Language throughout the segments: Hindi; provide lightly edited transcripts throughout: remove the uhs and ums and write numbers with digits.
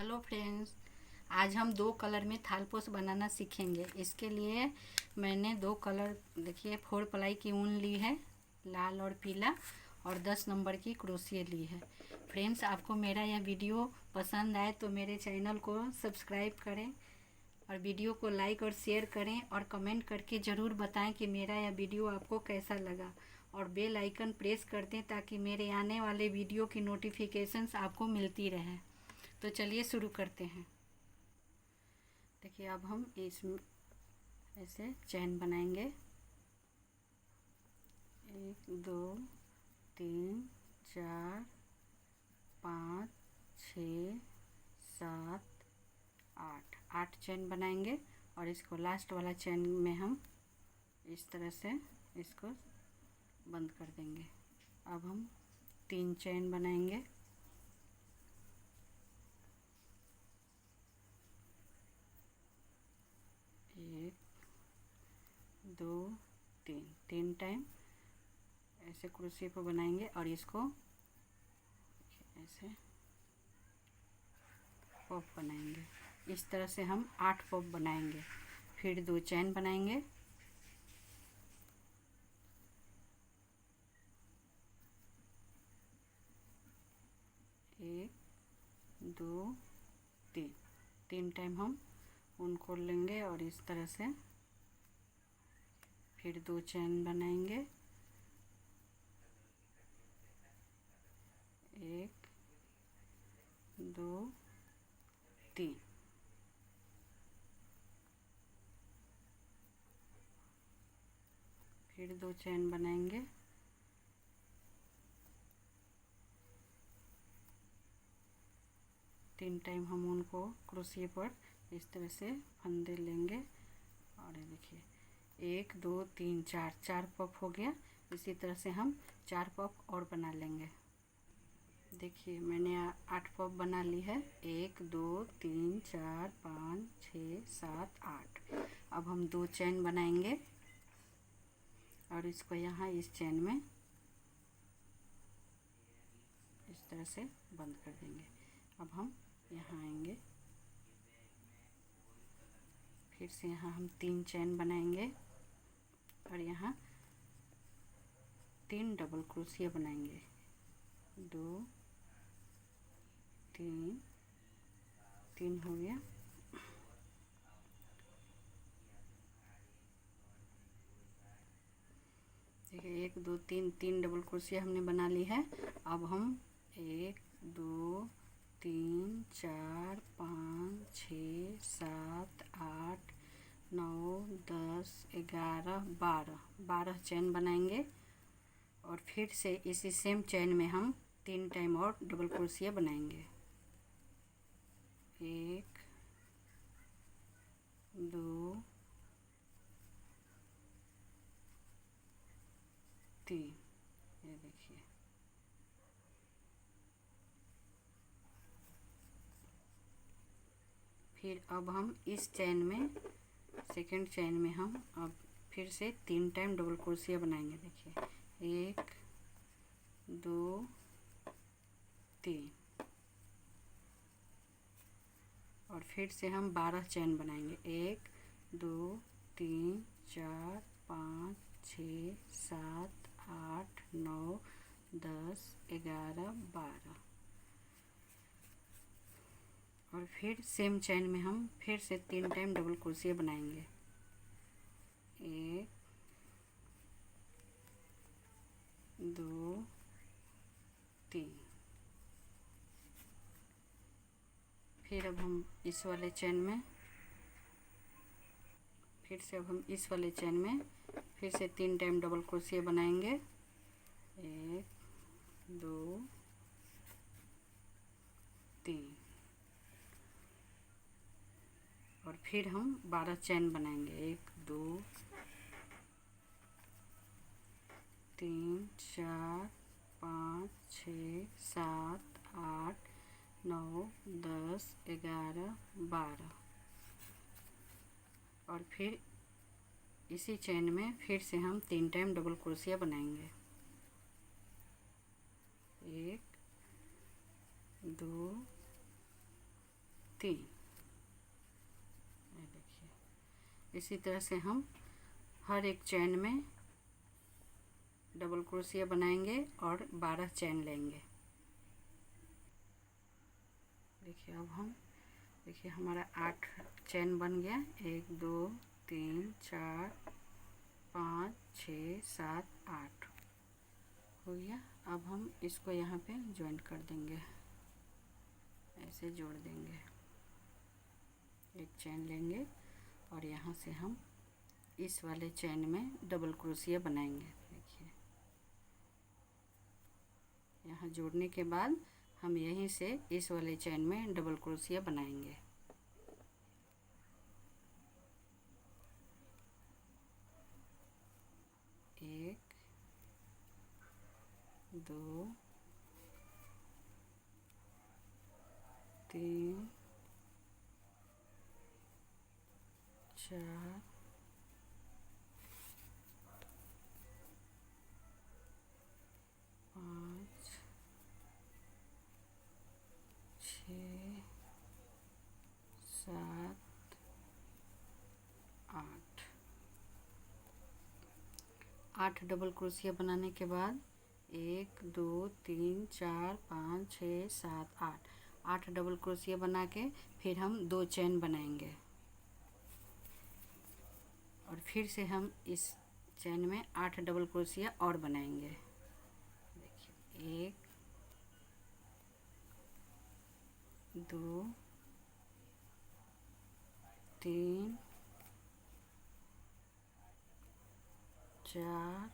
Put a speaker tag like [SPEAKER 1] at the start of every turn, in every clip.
[SPEAKER 1] हेलो फ्रेंड्स, आज हम दो कलर में थालपोश बनाना सीखेंगे। इसके लिए मैंने दो कलर देखिए 4 प्लाई की ऊन ली है, लाल और पीला, और 10 नंबर की क्रोशिया ली है। फ्रेंड्स, आपको मेरा यह वीडियो पसंद आए तो मेरे चैनल को सब्सक्राइब करें और वीडियो को लाइक और शेयर करें और कमेंट करके ज़रूर बताएं कि मेरा यह वीडियो आपको कैसा लगा, और बेल आइकन प्रेस कर दें ताकि मेरे आने वाले वीडियो की नोटिफिकेशंस आपको मिलती रहे। तो चलिए शुरू करते हैं। देखिए, अब हम इसमें ऐसे चैन बनाएंगे। 1 2 3 4 5 6 7 8 चैन बनाएंगे, और इसको लास्ट वाला चैन में हम इस तरह से इसको बंद कर देंगे। अब हम 3 चैन बनाएंगे। 1 2 3 टाइम ऐसे क्रोशिया पे बनाएंगे, और इसको ऐसे पॉप बनाएंगे। इस तरह से हम 8 पॉप बनाएंगे। फिर 2 चैन बनाएंगे। 1 2 3 टाइम हम ऊन खोल लेंगे, और इस तरह से फिर 2 चैन बनाएंगे। 1 2 3 फिर 2 चैन बनाएंगे। 3 टाइम हम उनको क्रोशिया पर इस तरह से फंदे लेंगे, और ये देखिए 1 2 3 4 पफ हो गया। इसी तरह से हम 4 पफ और बना लेंगे। देखिए, मैंने 8 पफ बना ली है। 1 2 3 4 5 6 7 8। अब हम 2 चैन बनाएंगे, और इसको यहाँ इस चैन में इस तरह से बंद कर देंगे। अब हम यहाँ आएंगे, फिर से यहाँ हम 3 चैन बनाएंगे, और यहाँ 3 डबल क्रोशिया बनाएंगे। 2 3 हो गया। देखिए 1 2 3 डबल क्रोशिया हमने बना ली है। अब हम 1 2 3 4 5 6 7 8 9 10 11 12 चैन बनाएंगे, और फिर से इसी सेम चैन में हम 3 टाइम और डबल क्रोशिया बनाएंगे। 1 2 3, ये देखिए। फिर अब हम इस चैन में सेकंड चैन में हम अब फिर से 3 टाइम डबल क्रोशिया बनाएंगे। देखिए 1 2 3, और फिर से हम 12 चैन बनाएंगे। 1 2 3 4 5 6 7 8 9 10 11 12, और फिर सेम चैन में हम फिर से 3 टाइम डबल क्रोशिया बनाएंगे। 1 2 3। फिर अब हम इस वाले चैन में फिर से अब हम इस वाले चैन में फिर से 3 टाइम डबल क्रोशिया बनाएंगे। 1 2 3, और फिर हम 12 चैन बनाएंगे। 1 2 3 4 5 6 7 8 9 10 11 12, और फिर इसी चैन में फिर से हम 3 टाइम डबल क्रोशिया बनाएंगे। 1 2 3। ये देखिए, इसी तरह से हम हर एक चेन में डबल क्रोशिया बनाएंगे और 12 चेन लेंगे। देखिए अब हम देखिए हमारा 8 चेन बन गया। 1 2 3 4 5 6 7 8 हो गया। अब हम इसको यहाँ पे ज्वाइंट कर देंगे, ऐसे जोड़ देंगे। एक चेन लेंगे और यहाँ से हम इस वाले चेन में डबल क्रोशिया बनाएंगे। देखिए यहाँ जोड़ने के बाद हम यहीं से इस वाले चेन में डबल क्रोशिया बनाएंगे। एक, 2, 3, 4, 5, 6, 7, 8। 8 डबल क्रोशिया बनाने के बाद 1 2 3 4 5 6 7 8 8 डबल क्रोशिया बना के फिर हम 2 चेन बनाएंगे और फिर से हम इस चेन में 8 डबल क्रोशिया और बनाएंगे। देखिए 1 2 3 4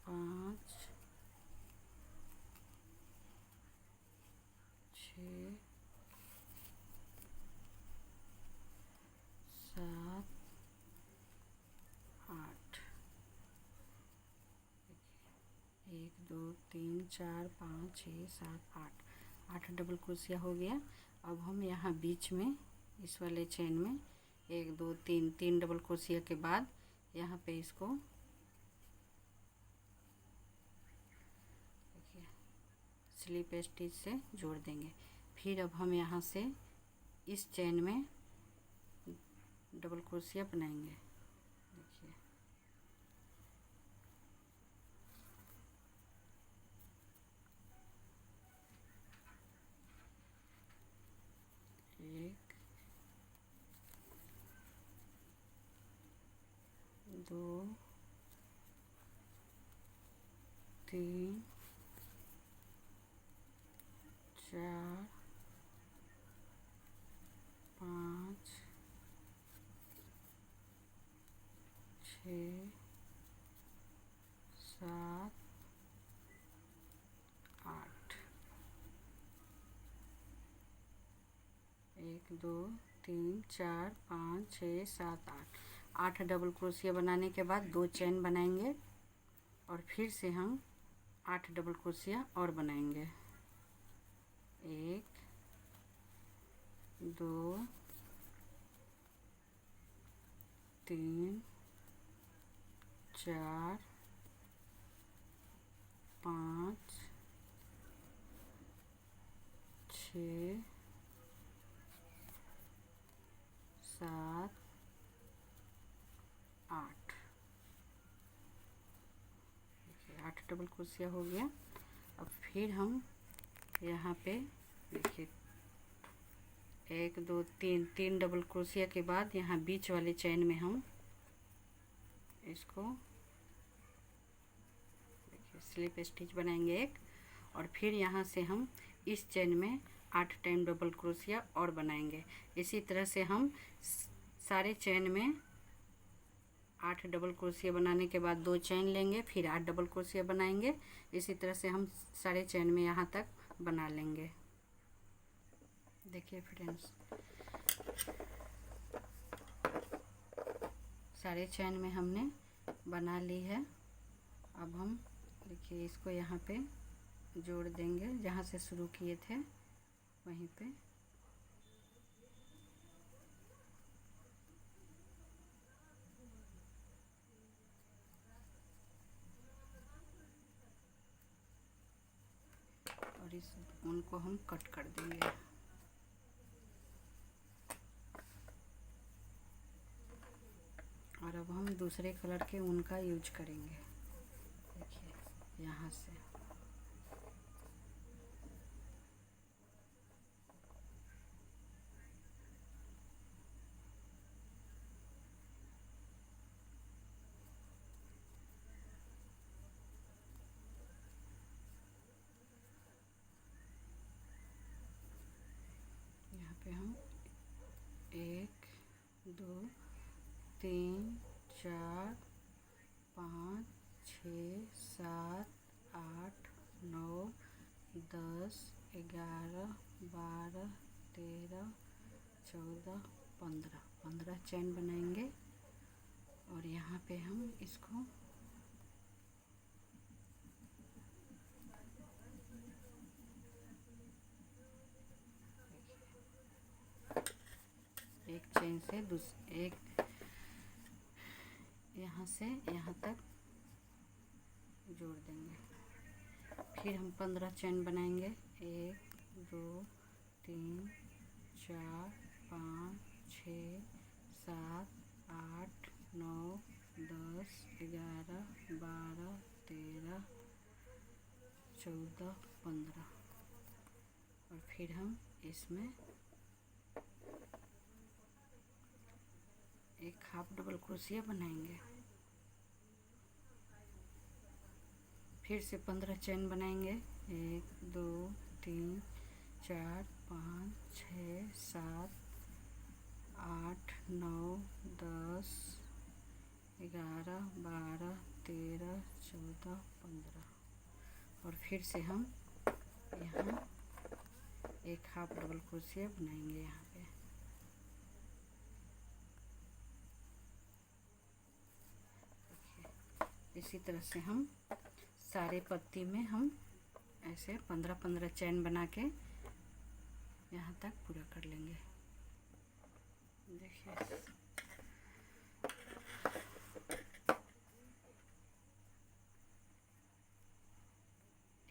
[SPEAKER 1] 5 6 7 8। 1 2 3 4 5 6 7 8 8 डबल क्रोशिया हो गया। अब हम यहाँ बीच में इस वाले चेन में 1 2 3 डबल क्रोशिया के बाद यहाँ पे इसको देखिए स्लिप स्टिच से जोड़ देंगे। फिर अब हम यहाँ से इस चेन में डबल क्रोशिया बनाएंगे। देखिए एक, 2 3 4 5 6 7 8। 1 2 3 4 5 6 7 8 8 डबल क्रोशिया बनाने के बाद 2 चेन बनाएंगे और फिर से हम 8 डबल क्रोशिया और बनाएंगे। 1 2 3 4 5 6 7 8। देखिए 8 डबल क्रोशिया हो गया। अब फिर हम यहाँ पे देखिए 1 2 3 डबल क्रोशिया के बाद यहाँ बीच वाले चेन में हम इसको देखिए स्लिप स्टिच बनाएंगे एक, और फिर यहाँ से हम इस चेन में 8 टाइम डबल क्रोशिया और बनाएंगे। इसी तरह से हम सारे चेन में 8 डबल क्रोशिया बनाने के बाद 2 चेन लेंगे, फिर 8 डबल क्रोशिया बनाएंगे। इसी तरह से हम सारे चेन में यहाँ तक बना लेंगे। देखिए फ्रेंड्स सारे चेन में हमने बना ली है। अब हम देखिए इसको यहाँ पे जोड़ देंगे, जहाँ से शुरू किए थे वहीं पे। और इस ऊन को हम कट कर देंगे। और अब हम दूसरे कलर के ऊन का यूज करेंगे। देखिए यहाँ से यहाँ पे हम 1 2 3 4 5 6 7 8 9 10 11 12 13 14 15 चैन बनाएंगे। और यहाँ पे हम इसको एक चेन से एक यहाँ से यहाँ तक जोड़ देंगे। फिर हम 15 चैन बनाएंगे। 1 2 3 4 5 6 7 8 9 10 11 12 13 14 15। और फिर हम इसमें एक हाफ डबल क्रोशिया बनाएंगे। फिर से 15 चैन बनाएंगे। 1 2 3 4 5 6 7 8 9 10 11 12 13 14 15। और फिर से हम यहाँ एक हाफ डबल क्रोशिया बनाएंगे। यहाँ पे इसी तरह से हम सारे पत्ती में हम ऐसे 15-15 चैन बना के यहाँ तक पूरा कर लेंगे। देखिए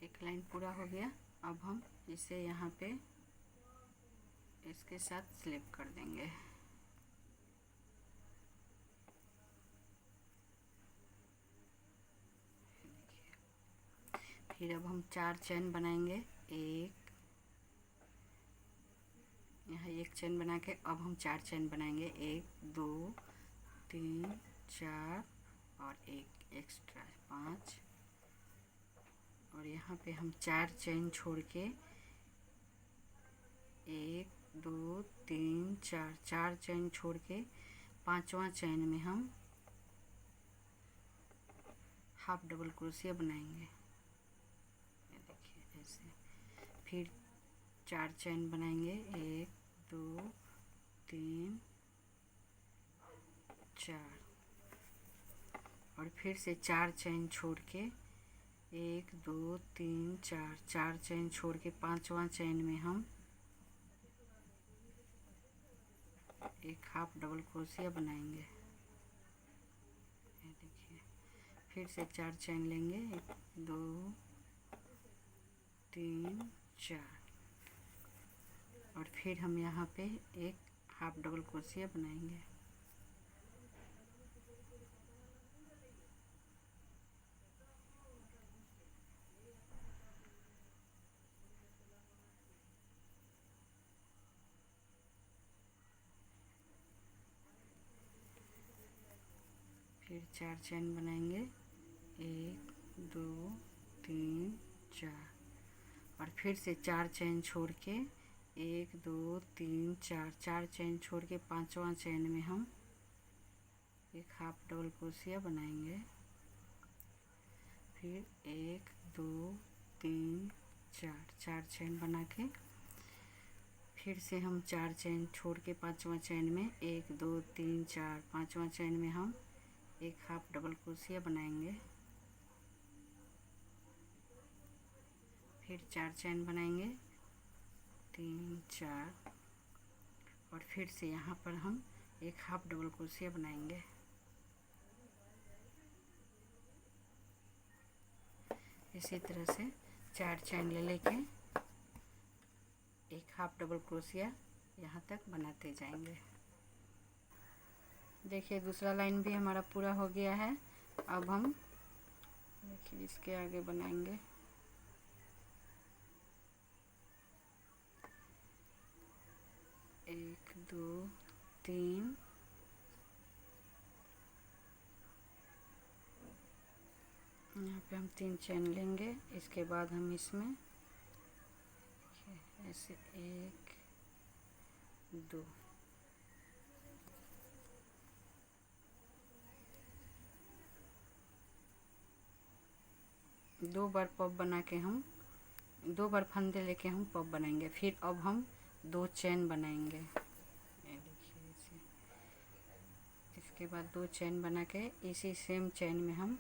[SPEAKER 1] एक लाइन पूरा हो गया। अब हम इसे यहाँ पे इसके साथ स्लिप कर देंगे। फिर अब हम 4 चैन बनाएंगे। यहाँ एक चैन बना के अब हम 4 चैन बनाएंगे। 1 2 3 4 और एक एक्स्ट्रा 5। और यहाँ पे हम 4 चैन छोड़ के 1 2 3 4 चैन छोड़ के 5वां चैन में हम हाफ डबल क्रोशिया बनाएंगे। ये देखिए ऐसे। फिर 4 चैन बनाएंगे। 1 2 3 4। और फिर से 4 चैन छोड़ के 1 2 3 4 चैन छोड़ के 5वां चैन में हम एक हाफ डबल क्रोशिया बनाएंगे। ये देखिए। फिर से 4 चैन लेंगे। 1 2 3 4। और फिर हम यहाँ पे एक हाफ डबल क्रोशिया बनाएंगे। फिर 4 चैन बनाएंगे। 1 2 3 4। और फिर से 4 चैन छोड़ के 1 2 3 4 चैन छोड़ के 5वां चैन में हम एक हाफ डबल क्रोशिया बनाएंगे। फिर 1 2 3 4 चैन बना के फिर से हम 4 चैन छोड़ के 5वां चैन में 1 2 3 4 5वां चैन में हम एक हाफ डबल क्रोशिया बनाएंगे। फिर 4 चैन बनाएंगे। 3 4। और फिर से यहाँ पर हम एक हाफ डबल क्रोशिया बनाएंगे। इसी तरह से 4 चैन ले लेके हाफ डबल क्रोशिया यहाँ तक बनाते जाएंगे। देखिए दूसरा लाइन भी हमारा पूरा हो गया है। अब हम देखिए इसके आगे बनाएंगे। एक, दो, तीन, यहाँ पे हम 3 चेन लेंगे। इसके बाद हम इसमें ऐसे 1, 2, दो बार पॉप बना के हम 2 बार फंदे लेके हम पॉप बनाएंगे। फिर अब हम 2 चेन बनाएंगे। ये देखिए इसे, इसके बाद 2 चेन बना के इसी सेम चेन में हम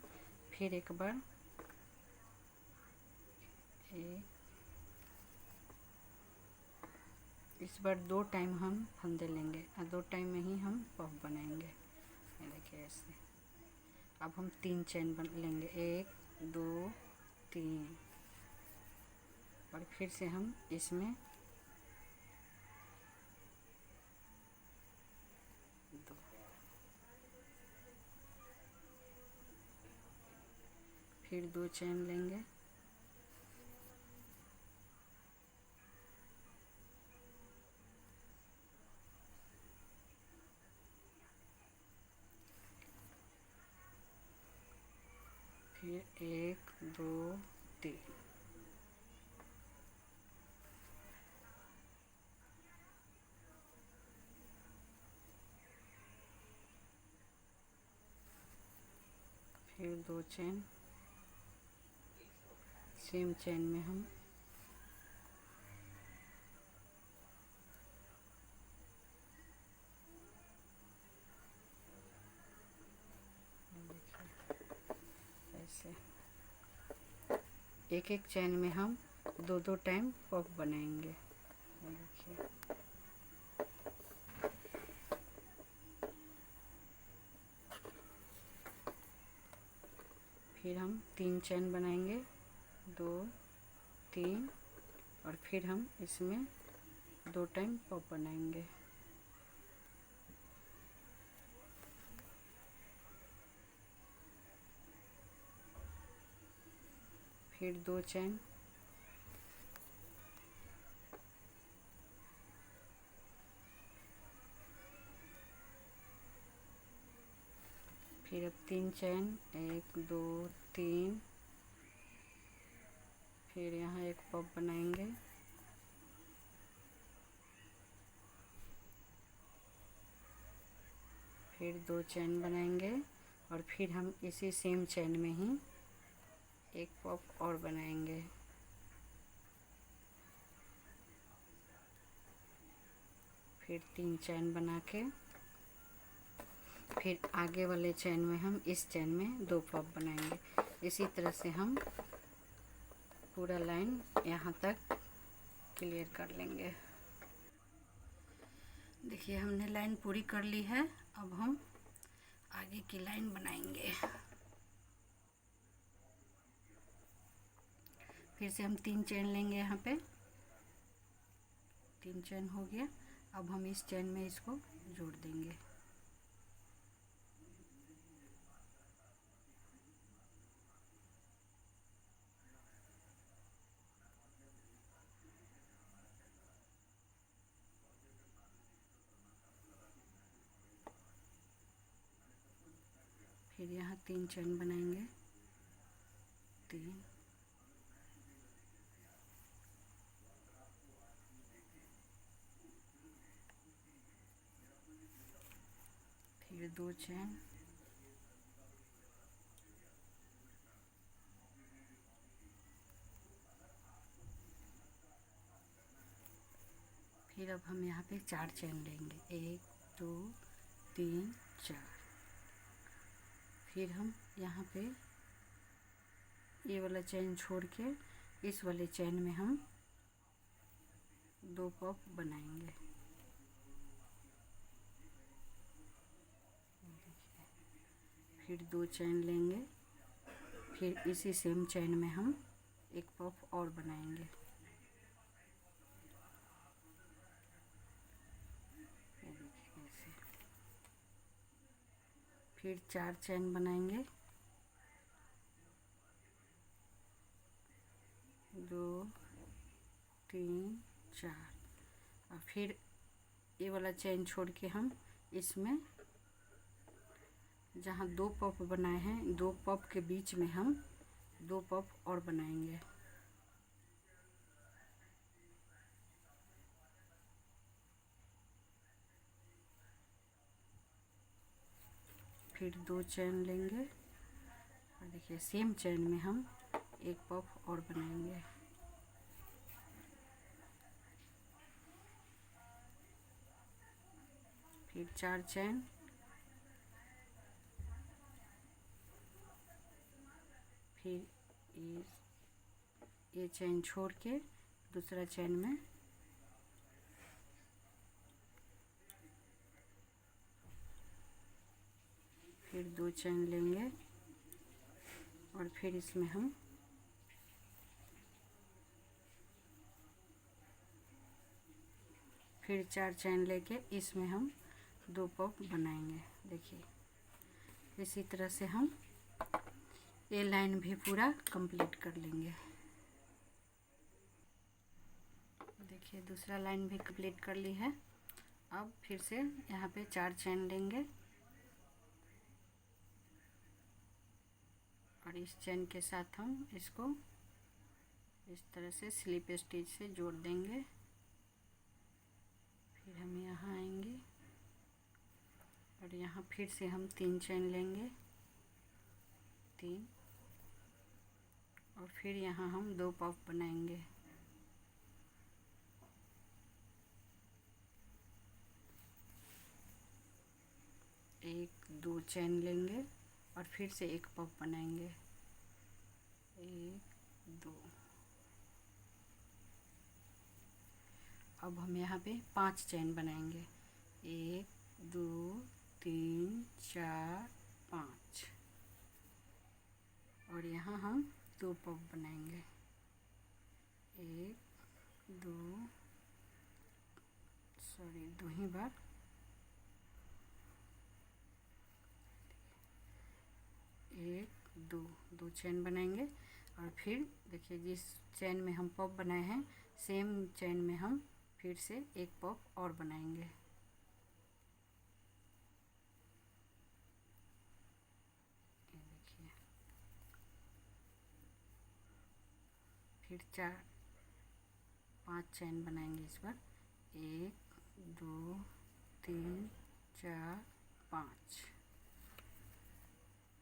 [SPEAKER 1] फिर एक बार इस बार 2 टाइम हम फंदे लेंगे और 2 टाइम में ही हम पॉप बनाएंगे। ये देखिए ऐसे। अब हम 3 चेन बन लेंगे, 1, 2, 3, और फिर से हम इसमें 2, फिर 2 चेन लेंगे, फिर 1, 2, 3, फिर 2 चेन, सेम चेन में हम ऐसे एक चेन में हम 2 टाइम पॉप बनाएंगे। देखिए फिर हम 3 चेन बनाएंगे, 2, 3, और फिर हम इसमें 2 टाइम पॉप बनाएंगे। फिर 2 चेन, फिर अब 3 चेन, 1, 2, 3, फिर यहाँ एक पॉप बनाएंगे, फिर 2 चेन बनाएंगे, और फिर हम इसी सेम चेन में ही एक पॉप और बनाएंगे। फिर 3 चेन बना के फिर आगे वाले चेन में हम इस चेन में 2 पॉप बनाएंगे। इसी तरह से हम पूरा लाइन यहाँ तक क्लियर कर लेंगे। देखिए हमने लाइन पूरी कर ली है। अब हम आगे की लाइन बनाएंगे। फिर से हम 3 चेन लेंगे। यहाँ पे 3 चेन हो गया। अब हम इस चेन में इसको जोड़ देंगे। फिर यहाँ 3 चेन बनाएंगे, 3, फिर 2 चेन, फिर अब हम यहाँ पे 4 चेन लेंगे, 1, 2, 3, 4। फिर हम यहाँ पे ये वाला चेन छोड़ के इस वाले चेन में हम 2 पॉप बनाएंगे। फिर 2 चेन लेंगे, फिर इसी सेम चेन में हम एक पॉप और बनाएंगे। फिर 4 चैन बनाएंगे, 2 3 4। और फिर ये वाला चैन छोड़ के हम इसमें जहाँ 2 पफ बनाए हैं, 2 पफ के बीच में हम 2 पफ और बनाएंगे। फिर 2 चैन लेंगे और देखिए सेम चैन में हम 1 पफ और बनाएंगे। फिर 4 चैन, फिर ये चैन छोड़ के दूसरा चैन में फिर 2 चैन लेंगे और फिर इसमें हम फिर 4 चैन लेके इसमें हम 2 पफ बनाएंगे। देखिए इसी तरह से हम ये लाइन भी पूरा कंप्लीट कर लेंगे। देखिए दूसरा लाइन भी कंप्लीट कर ली है। अब फिर से यहाँ पे 4 चैन लेंगे और इस चैन के साथ हम इसको इस तरह से स्लिप स्टिच से जोड़ देंगे। फिर हम यहाँ आएंगे और यहाँ फिर से हम 3 चैन लेंगे, 3, और फिर यहाँ हम 2 पफ बनाएंगे। एक 2 चैन लेंगे और फिर से 1 पफ बनाएंगे, 1 2। अब हम यहाँ पे 5 चैन बनाएंगे, 1 2 3 4 5, और यहाँ हम 2 पफ बनाएंगे, 1 2 2 ही बार, 1 2 चैन बनाएंगे। और फिर देखिए जिस चैन में हम पफ बनाए हैं सेम चैन में हम फिर से 1 पफ और बनाएंगे। ये देखिए फिर 5 चैन बनाएंगे इस बार, 1 2 3 4 5,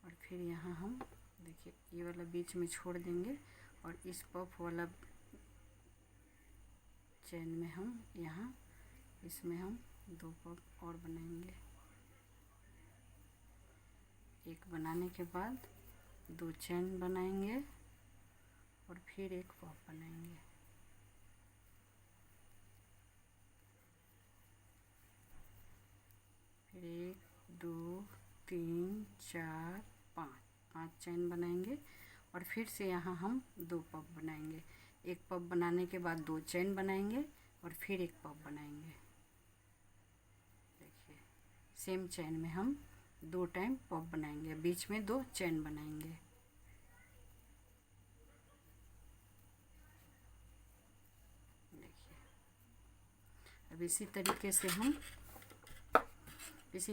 [SPEAKER 1] और फिर यहाँ हम देखिए ये वाला बीच में छोड़ देंगे और इस पफ वाला चैन में हम यहाँ इसमें हम 2 पफ और बनाएंगे। एक बनाने के बाद 2 चैन बनाएंगे और फिर 1 पफ बनाएंगे। फिर 1 2 3 4 5 चैन बनाएंगे और फिर से यहाँ हम 2 पफ बनाएंगे। 1 पफ बनाने के बाद 2 चैन बनाएंगे और फिर 1 पफ बनाएंगे। देखिए सेम चैन में हम 2 टाइम पफ बनाएंगे, बीच में 2 चैन बनाएंगे। देखिए अब इसी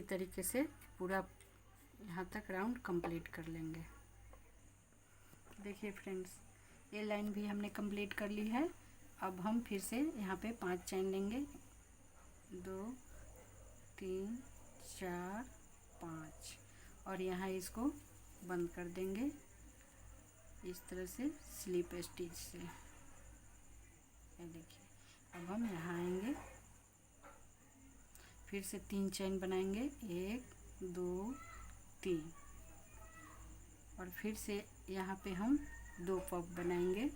[SPEAKER 1] तरीके से पूरा यहाँ तक राउंड कंप्लीट कर लेंगे। देखिए फ्रेंड्स ये लाइन भी हमने कंप्लीट कर ली है। अब हम फिर से यहाँ पे 5 चैन लेंगे, 2 3 4 5, और यहाँ इसको बंद कर देंगे इस तरह से स्लिप स्टिच से। ये देखिए अब हम यहाँ आएंगे, फिर से 3 चैन बनाएंगे, 1 2 3, और फिर से यहाँ पे हम 2 पफ बनाएंगे।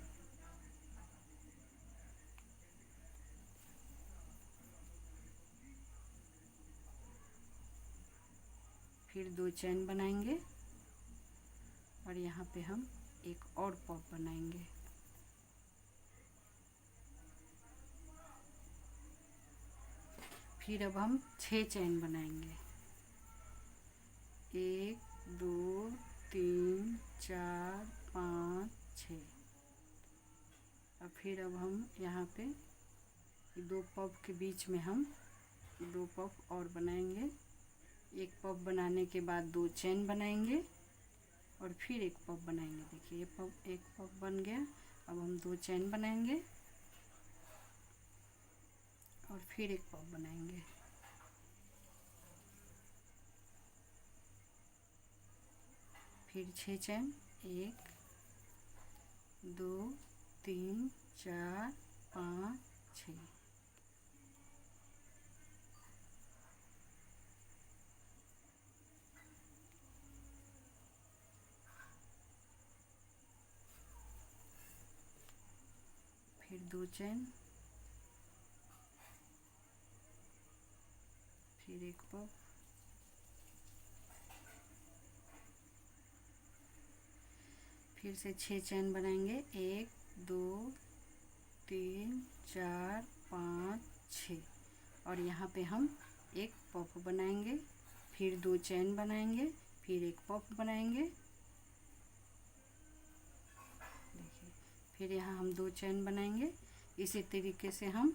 [SPEAKER 1] फिर 2 चैन बनाएंगे और यहाँ पे हम 1 और पफ बनाएंगे। फिर अब हम 6 चैन बनाएंगे, 1 2 3 4 5 6। अब हम यहाँ पे 2 पफ के बीच में हम 2 पफ और बनाएंगे। एक पफ बनाने के बाद 2 चेन बनाएंगे और फिर एक पफ बनाएंगे। देखिए एक पफ बन गया। अब हम 2 चेन बनाएंगे और फिर एक पफ बनाएंगे। फिर 6 चेन, 1 2 3 4 5 6। फिर 2 चेन, फिर एक पफ, फिर से 6 चेन बनाएंगे। 1 2 3 4 5 6 और यहाँ पे हम एक पफ बनाएंगे, फिर 2 चेन बनाएंगे, फिर एक पफ बनाएंगे। देखिए फिर यहाँ हम 2 चेन बनाएंगे। इसी तरीके से हम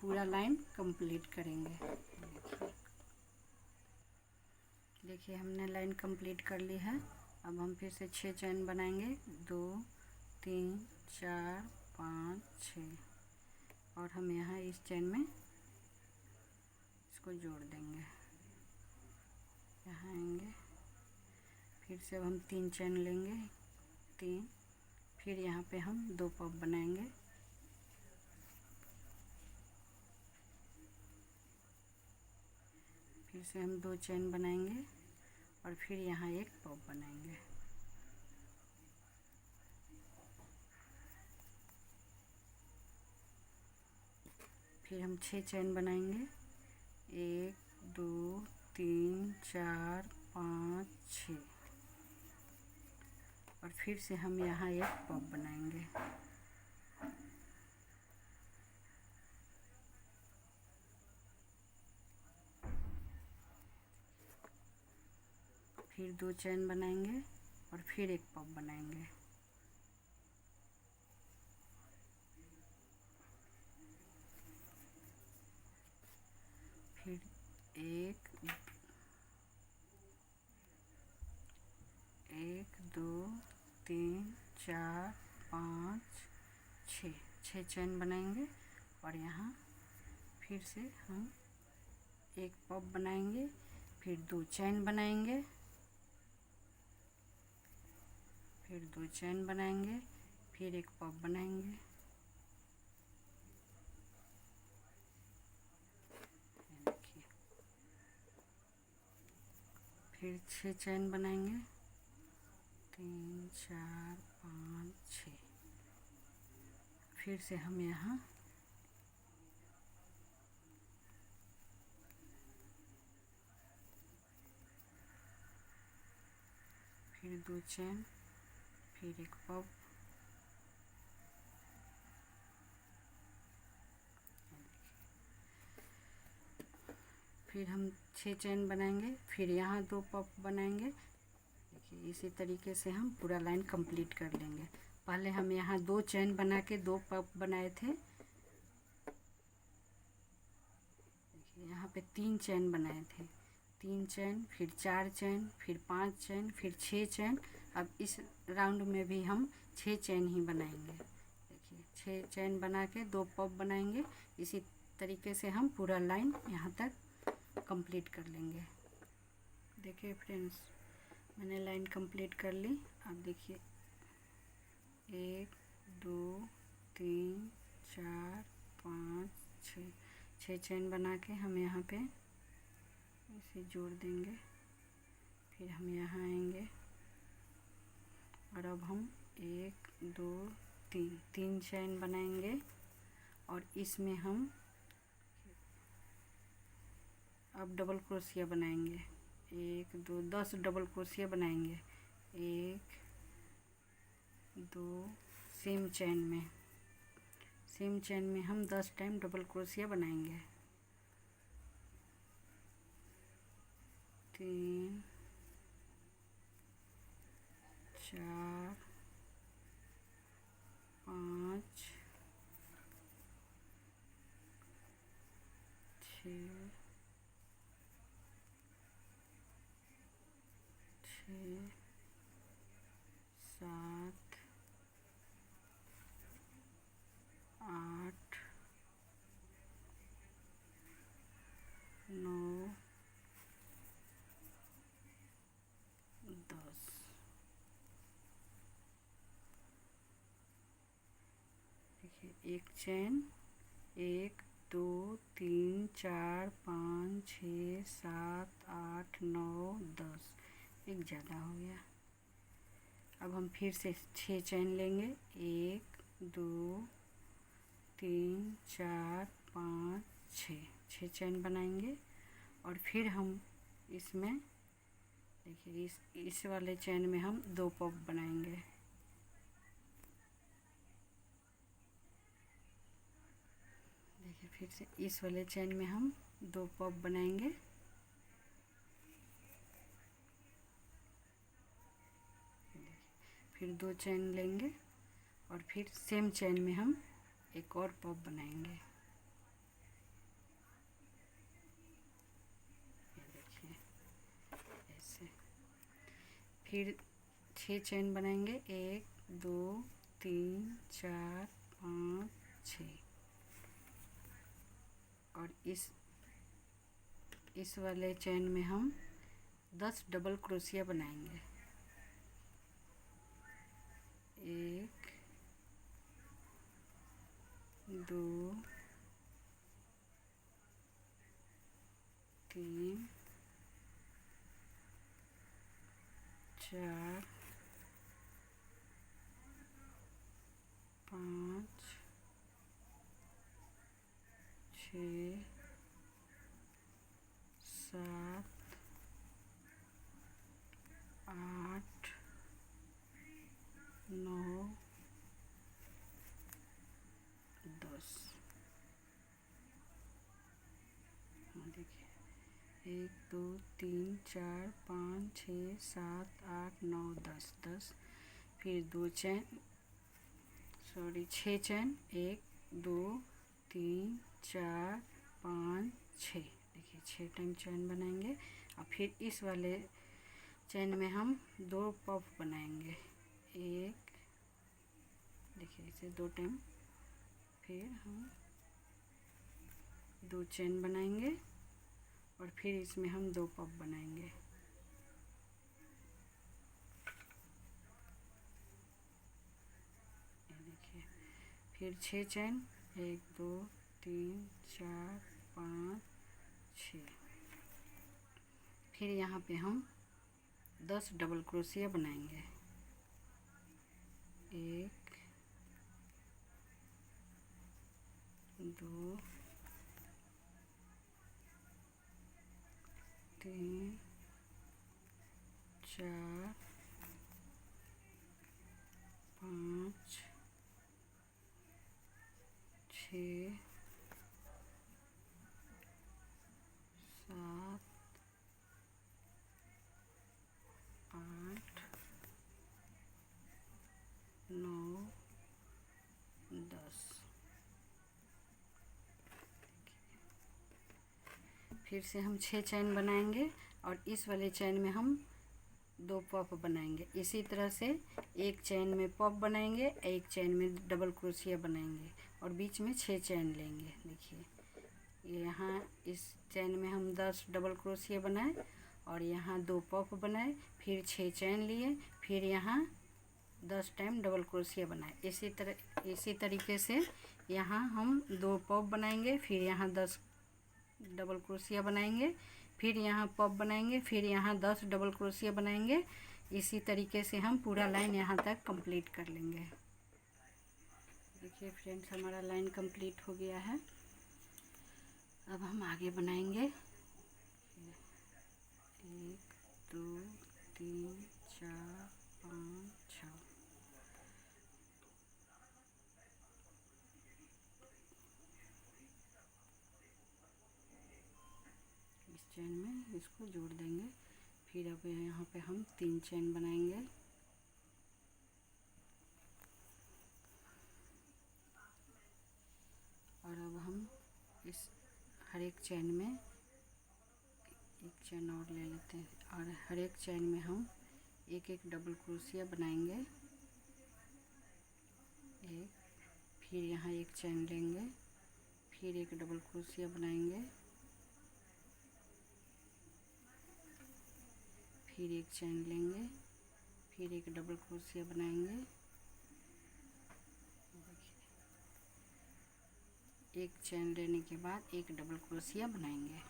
[SPEAKER 1] पूरा लाइन कंप्लीट करेंगे। देखिए हमने लाइन कंप्लीट कर ली है। अब हम फिर से 6 चेन बनाएंगे। 2 3 4 5 6 और हम यहाँ इस चेन में इसको जोड़ देंगे। यहाँ आएंगे, फिर से हम 3 चेन लेंगे, 3, फिर यहाँ पे हम 2 पफ बनाएंगे। फिर से हम 2 चेन बनाएंगे और फिर यहाँ एक पफ बनाएंगे। फिर हम 6 चेन बनाएंगे। 1 2 3 4 5 6 और फिर से हम यहाँ एक पफ बनाएंगे। फिर 2 चेन बनाएंगे और फिर एक पफ बनाएंगे। फिर 1 2 3 4 5 6 चेन बनाएंगे और यहाँ फिर से हम एक पफ बनाएंगे, फिर 2 चेन बनाएंगे, फिर 2 चेन बनाएंगे, फिर एक पफ बनाएंगे। देखिए फिर 6 चेन बनाएंगे। 3 4 5 6 फिर से हम यहाँ फिर 2 चेन, फिर एक पफ, फिर हम 6 चेन बनाएंगे, फिर यहाँ 2 पफ बनाएंगे। देखिए इसी तरीके से हम पूरा लाइन कंप्लीट कर लेंगे। पहले हम यहाँ 2 चेन बना के 2 पफ बनाए थे। देखिए यहाँ पे 3 चेन बनाए थे, 3 चेन, फिर 4 चेन, फिर 5 चेन, फिर 6 चेन। अब इस राउंड में भी हम 6 चेन ही बनाएंगे। देखिए 6 चेन बना के 2 पफ बनाएंगे। इसी तरीके से हम पूरा लाइन यहाँ तक कंप्लीट कर लेंगे। देखिए फ्रेंड्स मैंने लाइन कंप्लीट कर ली। अब देखिए 1 2 3 4 5 6 चेन बना के हम यहाँ पे इसे जोड़ देंगे। फिर हम यहाँ आएंगे और अब हम 1 2 3 चेन बनाएंगे और इसमें हम अब डबल क्रोशिया बनाएंगे। 1 2 10 डबल क्रोशिया बनाएंगे। 1 2 सेम चेन में हम 10 टाइम डबल क्रोशिया बनाएंगे। 3 4 5 6 6 7 8 9 10। देखिए एक चैन, 1 2 3 4 5 6 7 8 9 10, एक ज़्यादा हो गया। अब हम फिर से 6 चैन लेंगे, 1 2 3 4 5 6 चैन बनाएंगे और फिर हम इसमें देखिए इस वाले चैन में हम 2 पॉप बनाएंगे। देखिए फिर से इस वाले चैन में हम 2 पॉप बनाएंगे। फिर 2 चैन लेंगे और फिर सेम चैन में हम एक और पॉप बनाएंगे। ये देखिए ऐसे। फिर 6 चैन बनाएंगे, 1 2 3 4 5 6 और इस वाले चैन में हम 10 डबल क्रोशिया बनाएंगे। 1 2 3 4 5 6 7 8 9 10। देखिए 1 2 3 4 5 6 7 8 9 10 10। फिर 2 चैन, 6 चैन, 1 2 3 4 5 6। देखिए 6 टाइम चैन बनाएंगे और फिर इस वाले चैन में हम 2 पॉप बनाएंगे। एक देखिए इसे 2 टाइम, फिर हम 2 चैन बनाएंगे और फिर इसमें हम 2 पॉप बनाएंगे। ये देखिए फिर 6 चैन, 1 2 3 4 5 6। फिर यहाँ पे हम 10 डबल क्रोशिया बनाएंगे। 1 2 3 4 5 6 7 8 9 10। फिर से हम 6 चैन बनाएंगे और इस वाले चैन में हम 2 पॉप बनाएंगे। इसी तरह से एक चैन में पॉप बनाएंगे, एक चैन में डबल क्रोशिया बनाएंगे और बीच में 6 चैन लेंगे। देखिए यहाँ इस चैन में हम 10 डबल क्रोशिया बनाए और यहाँ 2 पॉप बनाए, फिर 6 चैन लिए, फिर यहाँ 10 टाइम डबल क्रोशिया बनाए। इसी तरीके से यहाँ हम 2 पॉप बनाएंगे, फिर यहाँ 10 डबल क्रोशिया बनाएंगे, फिर यहाँ पॉप बनाएंगे, फिर यहाँ 10 डबल क्रोशिया बनाएंगे। इसी तरीके से हम पूरा लाइन यहाँ तक कंप्लीट कर लेंगे। देखिए फ्रेंड्स हमारा लाइन कंप्लीट हो गया है। अब हम आगे बनाएंगे। 1 2 3 4 5 6। इस चैन में इसको जोड़ देंगे। फिर अब यहाँ पे हम 3 चैन बनाएंगे। इस हर एक चैन में एक चैन और ले लेते हैं और हर एक चैन में हम एक एक डबल क्रोशिया बनाएंगे। एक, फिर यहाँ एक चैन लेंगे, फिर एक डबल क्रोशिया बनाएंगे, फिर एक चैन लेंगे, फिर एक डबल क्रोशिया बनाएंगे, एक चैन लेने के बाद एक डबल क्रोशिया बनाएंगे।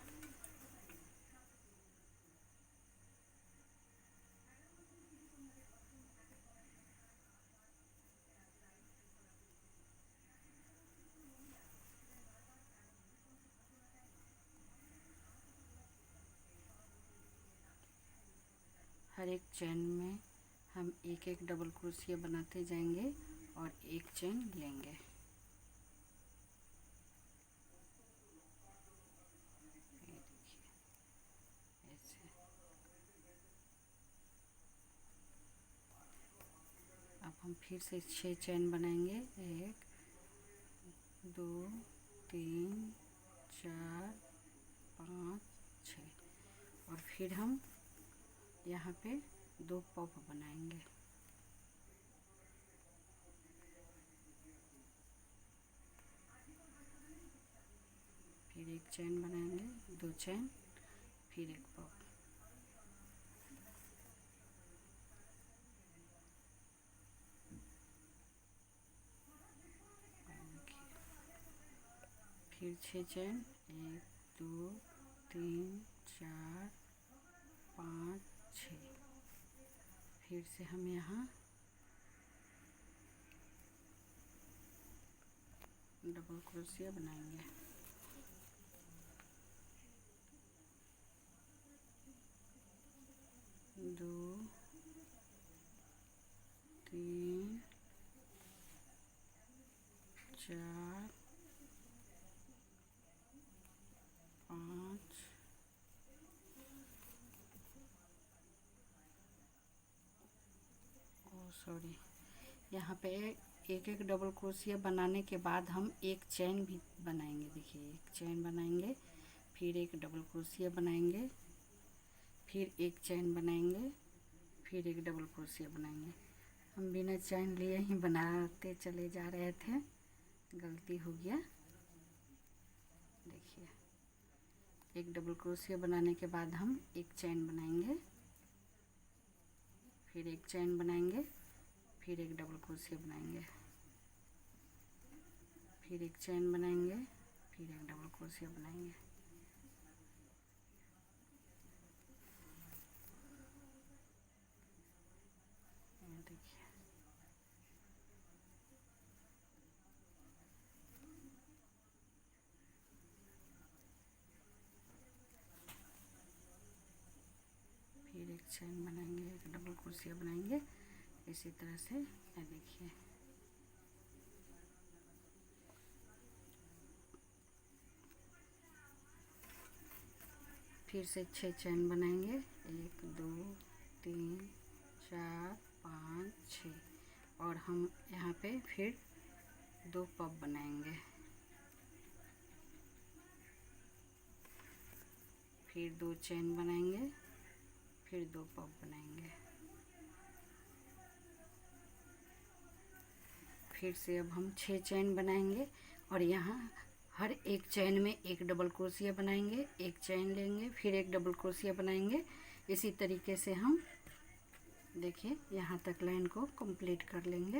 [SPEAKER 1] हर एक चैन में हम एक एक डबल क्रोशिया बनाते जाएंगे और एक चैन लेंगे। ये देखिए ऐसे। अब हम फिर से 6 चैन बनाएंगे। 1 2 3 4 5 6 और फिर हम यहाँ पे 2 पॉप बनाएंगे। फिर एक चैन बनाएंगे, 2 चैन, फिर एक पॉप। फिर 6 चैन, 1 2 3 4 5 6। फिर से हम यहाँ डबल क्रोशिया बनाएंगे। दो, तीन, चार, 5, सॉरी, यहाँ पे एक एक डबल क्रोशिया बनाने के बाद हम एक चैन भी बनाएंगे। देखिए एक चैन बनाएंगे, फिर एक डबल क्रोशिया बनाएंगे, फिर एक चैन बनाएंगे, फिर एक डबल क्रोशिया बनाएंगे। हम बिना चैन लिए ही बनाते चले जा रहे थे, गलती हो गया। देखिए एक डबल क्रोशिया बनाने के बाद हम एक चैन बनाएंगे, फिर एक चैन बनाएंगे, फिर एक डबल क्रोशिया बनाएंगे, फिर एक चैन बनाएंगे, फिर एक डबल क्रोशिया बनाएंगे। देखिए फिर एक चैन बनाएंगे, एक डबल क्रोशिया बनाएंगे, इसी तरह से। ये देखिए फिर से 6 चैन बनाएंगे, 1 2 3 4 5 6 और हम यहाँ पे फिर 2 पॉप बनाएंगे, फिर 2 चैन बनाएंगे, फिर 2 पॉप बनाएंगे। फिर से अब हम 6 चैन बनाएंगे और यहाँ हर एक चैन में एक डबल क्रोशिया बनाएंगे, एक चैन लेंगे, फिर एक डबल क्रोशिया बनाएंगे। इसी तरीके से हम देखिए यहाँ तक लाइन को कंप्लीट कर लेंगे।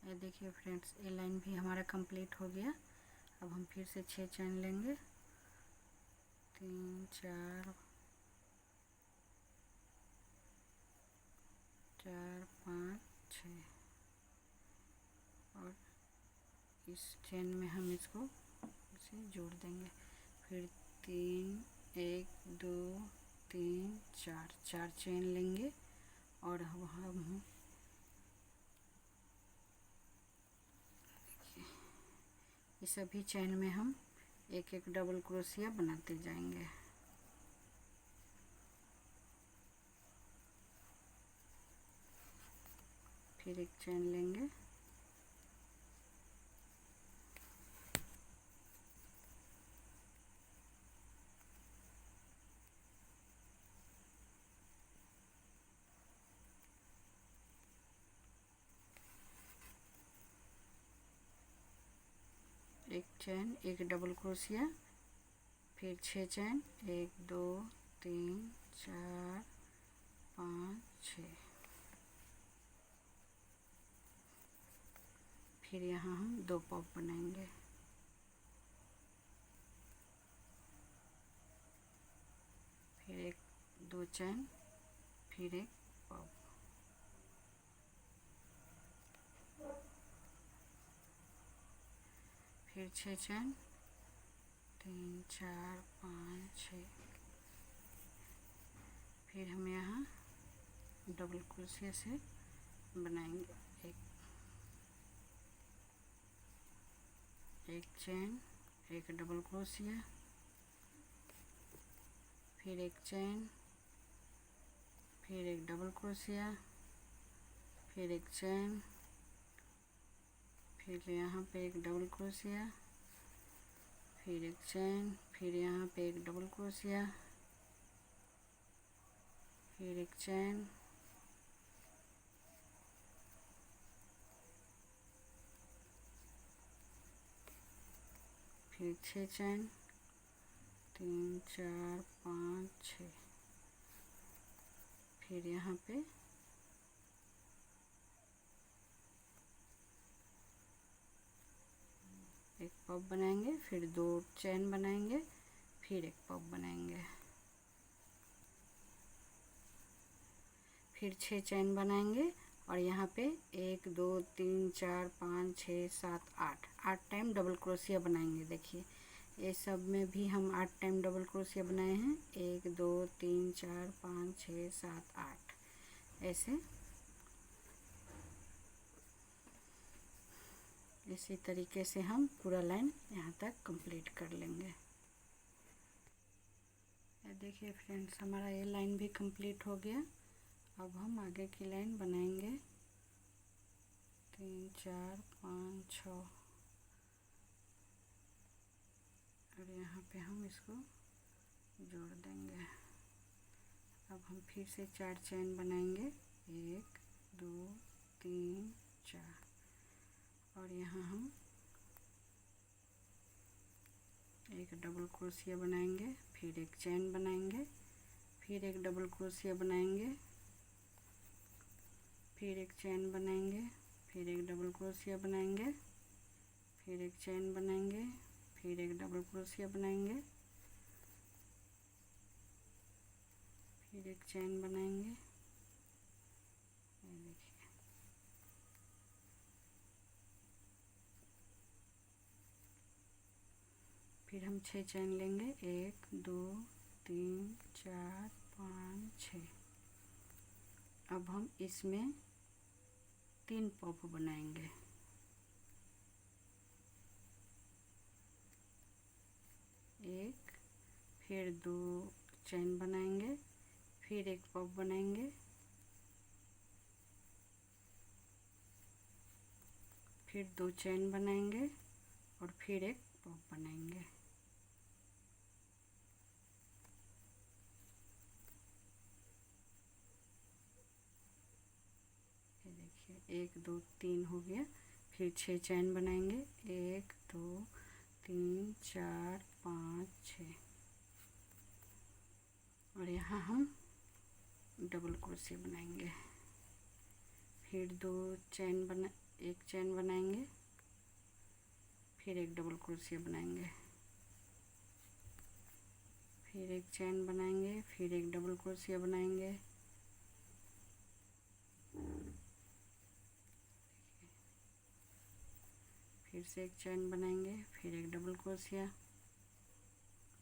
[SPEAKER 1] ये देखिए फ्रेंड्स, ये लाइन भी हमारा कंप्लीट हो गया। अब हम फिर से 6 चैन लेंगे, 3 4 4 5 6 और इस चैन में हम इसको इसे जोड़ देंगे। फिर 3 1 2 3 4 4 चैन लेंगे और हम इस सभी चैन में हम एक एक डबल क्रोशिया बनाते जाएंगे। फिर एक चैन लेंगे, एक चैन, एक डबल क्रोशिया, फिर 6 चैन, 1 2 3 4 5 6। फिर यहाँ हम 2 पॉप बनाएंगे। फिर एक 2 चैन, फिर एक पॉप, फिर 6 चैन, 3 4 5 6। फिर हम यहाँ डबल क्रोशिया से बनाएंगे एक चैन, एक डबल क्रोशिया, फिर एक चैन, फिर एक डबल क्रोशिया, फिर एक चैन, फिर यहाँ पे एक डबल क्रोशिया, फिर एक चैन, फिर यहाँ पे एक डबल क्रोशिया, फिर एक चैन, फिर 6 चैन, 3 4 5 6। फिर यहाँ पे एक पॉप बनाएंगे, फिर 2 चैन बनाएंगे, फिर एक पॉप बनाएंगे, फिर 6 चैन बनाएंगे और यहाँ पे 1 2 3 4 5 6 7 8 टाइम डबल क्रोशिया बनाएंगे। देखिए ये सब में भी हम 8 टाइम डबल क्रोशिया बनाए हैं। 1 2 3 4 5 6 7 8 ऐसे इसी तरीके से हम पूरा लाइन यहाँ तक कंप्लीट कर लेंगे। ये देखिए फ्रेंड्स, हमारा ये लाइन भी कंप्लीट हो गया। अब हम आगे की लाइन बनाएंगे 3 4 5 6 और यहाँ पे हम इसको जोड़ देंगे। अब हम फिर से 4 चैन बनाएंगे, 1 2 3 4 और यहाँ हम एक डबल क्रोशिया बनाएंगे, फिर एक चैन बनाएंगे, फिर एक डबल क्रोशिया बनाएंगे, फिर एक चैन बनाएंगे, फिर एक डबल क्रोशिया बनाएंगे, फिर एक चैन बनाएंगे, फिर एक डबल क्रोशिया बनाएंगे, फिर एक चैन बनाएंगे। ये देखिए, फिर हम 6 चैन लेंगे, 1 2 3 4 5 6। अब हम इसमें 3 पॉप बनाएंगे। एक, फिर 2 चैन बनाएंगे, फिर एक पॉप बनाएंगे, फिर 2 चैन बनाएंगे और फिर एक पॉप बनाएंगे। ये देखिए 1 2 3 हो गया। फिर 6 चैन बनाएंगे, 1 2 3 4 5 6 और यहाँ हम डबल क्रोशिया बनाएंगे। फिर 2 चैन बना, एक चैन बनाएंगे, फिर एक डबल क्रोशिया बनाएंगे, फिर एक चैन बनाएंगे, फिर एक डबल क्रोशिया बनाएंगे, फिर से एक चैन बनाएंगे, फिर एक डबल क्रोशिया,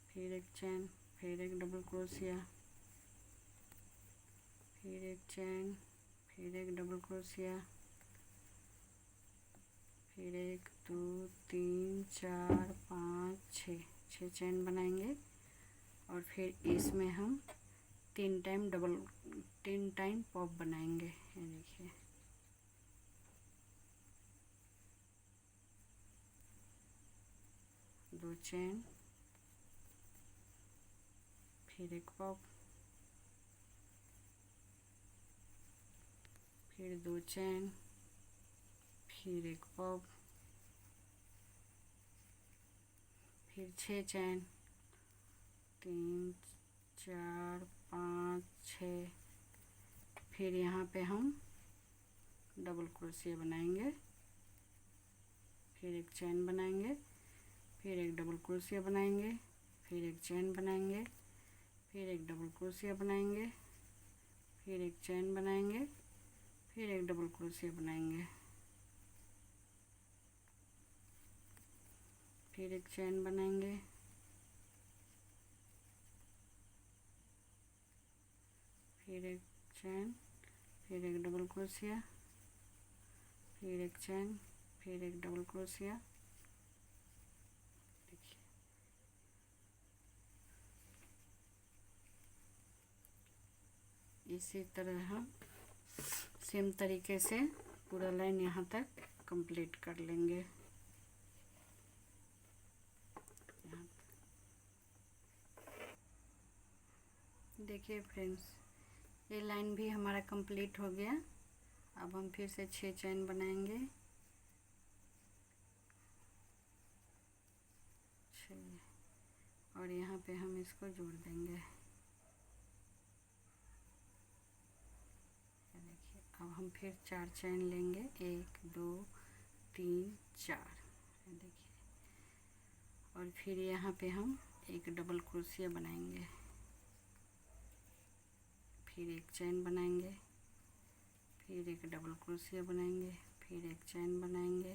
[SPEAKER 1] फिर एक चैन, फिर एक डबल क्रोशिया, फिर एक चैन, फिर एक डबल क्रोशिया, फिर 1 2 3 4 5 6 चैन बनाएंगे और फिर इसमें हम 3 टाइम पॉप बनाएंगे। ये देखिए, दो चैन, फिर एक पॉप, फिर 2 चैन, फिर एक पॉप, 6 चैन, 3 4 5 6। फिर यहाँ पे हम डबल क्रोशिया बनाएंगे, फिर एक चैन बनाएंगे, फिर एक डबल क्रोशिया बनाएंगे, फिर एक चैन बनाएंगे, फिर एक डबल क्रोशिया बनाएंगे, फिर एक चैन बनाएंगे, फिर एक डबल क्रोशिया बनाएंगे, फिर एक चैन बनाएंगे, फिर एक चैन, फिर एक डबल क्रोशिया, फिर एक चैन, फिर एक डबल क्रोशिया। देखिए इसी तरह हम सेम तरीके से पूरा लाइन यहाँ तक कंप्लीट कर लेंगे। देखिए फ्रेंड्स, ये लाइन भी हमारा कंप्लीट हो गया। अब हम फिर से 6 चैन बनाएंगे, 6, और यहाँ पे हम इसको जोड़ देंगे। देखिए अब हम फिर 4 चैन लेंगे, 1 2 3 4। देखिए, और फिर यहाँ पे हम एक डबल क्रोशिया बनाएंगे, फिर एक चैन बनाएंगे, फिर एक डबल क्रोशिया बनाएंगे, फिर एक चैन बनाएंगे,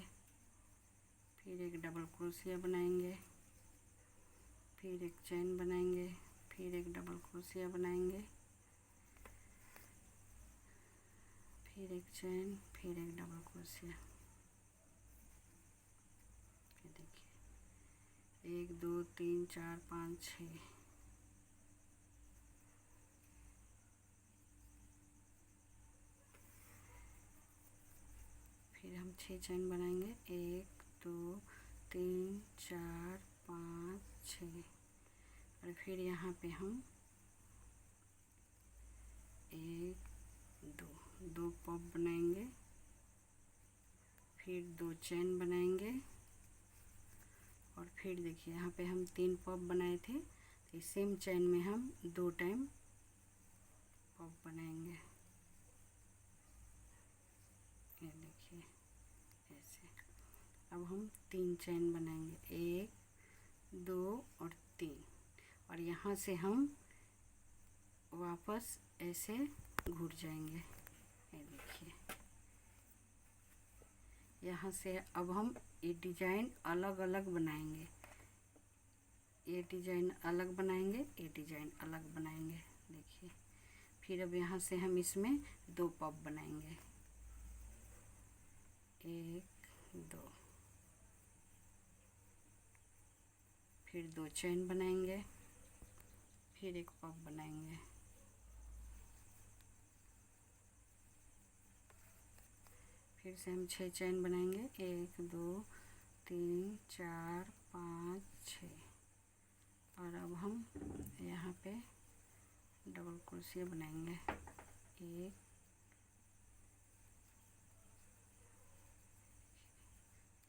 [SPEAKER 1] फिर एक डबल क्रोशिया बनाएंगे, फिर एक चैन बनाएंगे, फिर एक डबल क्रोशिया बनाएंगे, फिर एक चैन, फिर एक डबल क्रोशिया। ये देखिए 1 2 3 4 5 6। फिर हम 6 चैन बनाएंगे, 1 2 3 4 5 6, और फिर यहाँ पे हम 1 2 पॉप बनाएंगे, फिर 2 चैन बनाएंगे, और फिर देखिए यहाँ पे हम 3 पॉप बनाए थे, तो सेम चैन में हम 2 टाइम पॉप बनाएंगे। ये देखिए ऐसे। अब हम 3 चैन बनाएंगे, 1 2 और 3, और यहाँ से हम वापस ऐसे घुट जाएंगे। ये देखिए यहाँ से अब हम ये डिजाइन अलग अलग बनाएंगे, ये डिजाइन अलग बनाएंगे, ये डिजाइन अलग बनाएंगे। देखिए फिर अब यहाँ से हम इसमें 2 पॉप बनाएंगे, 1 2, फिर 2 चैन बनाएंगे, फिर एक पॉप बनाएंगे, फिर से हम 6 चैन बनाएंगे, 1 2 3 4 5 6, और अब हम यहाँ पे डबल क्रोशिया बनाएंगे,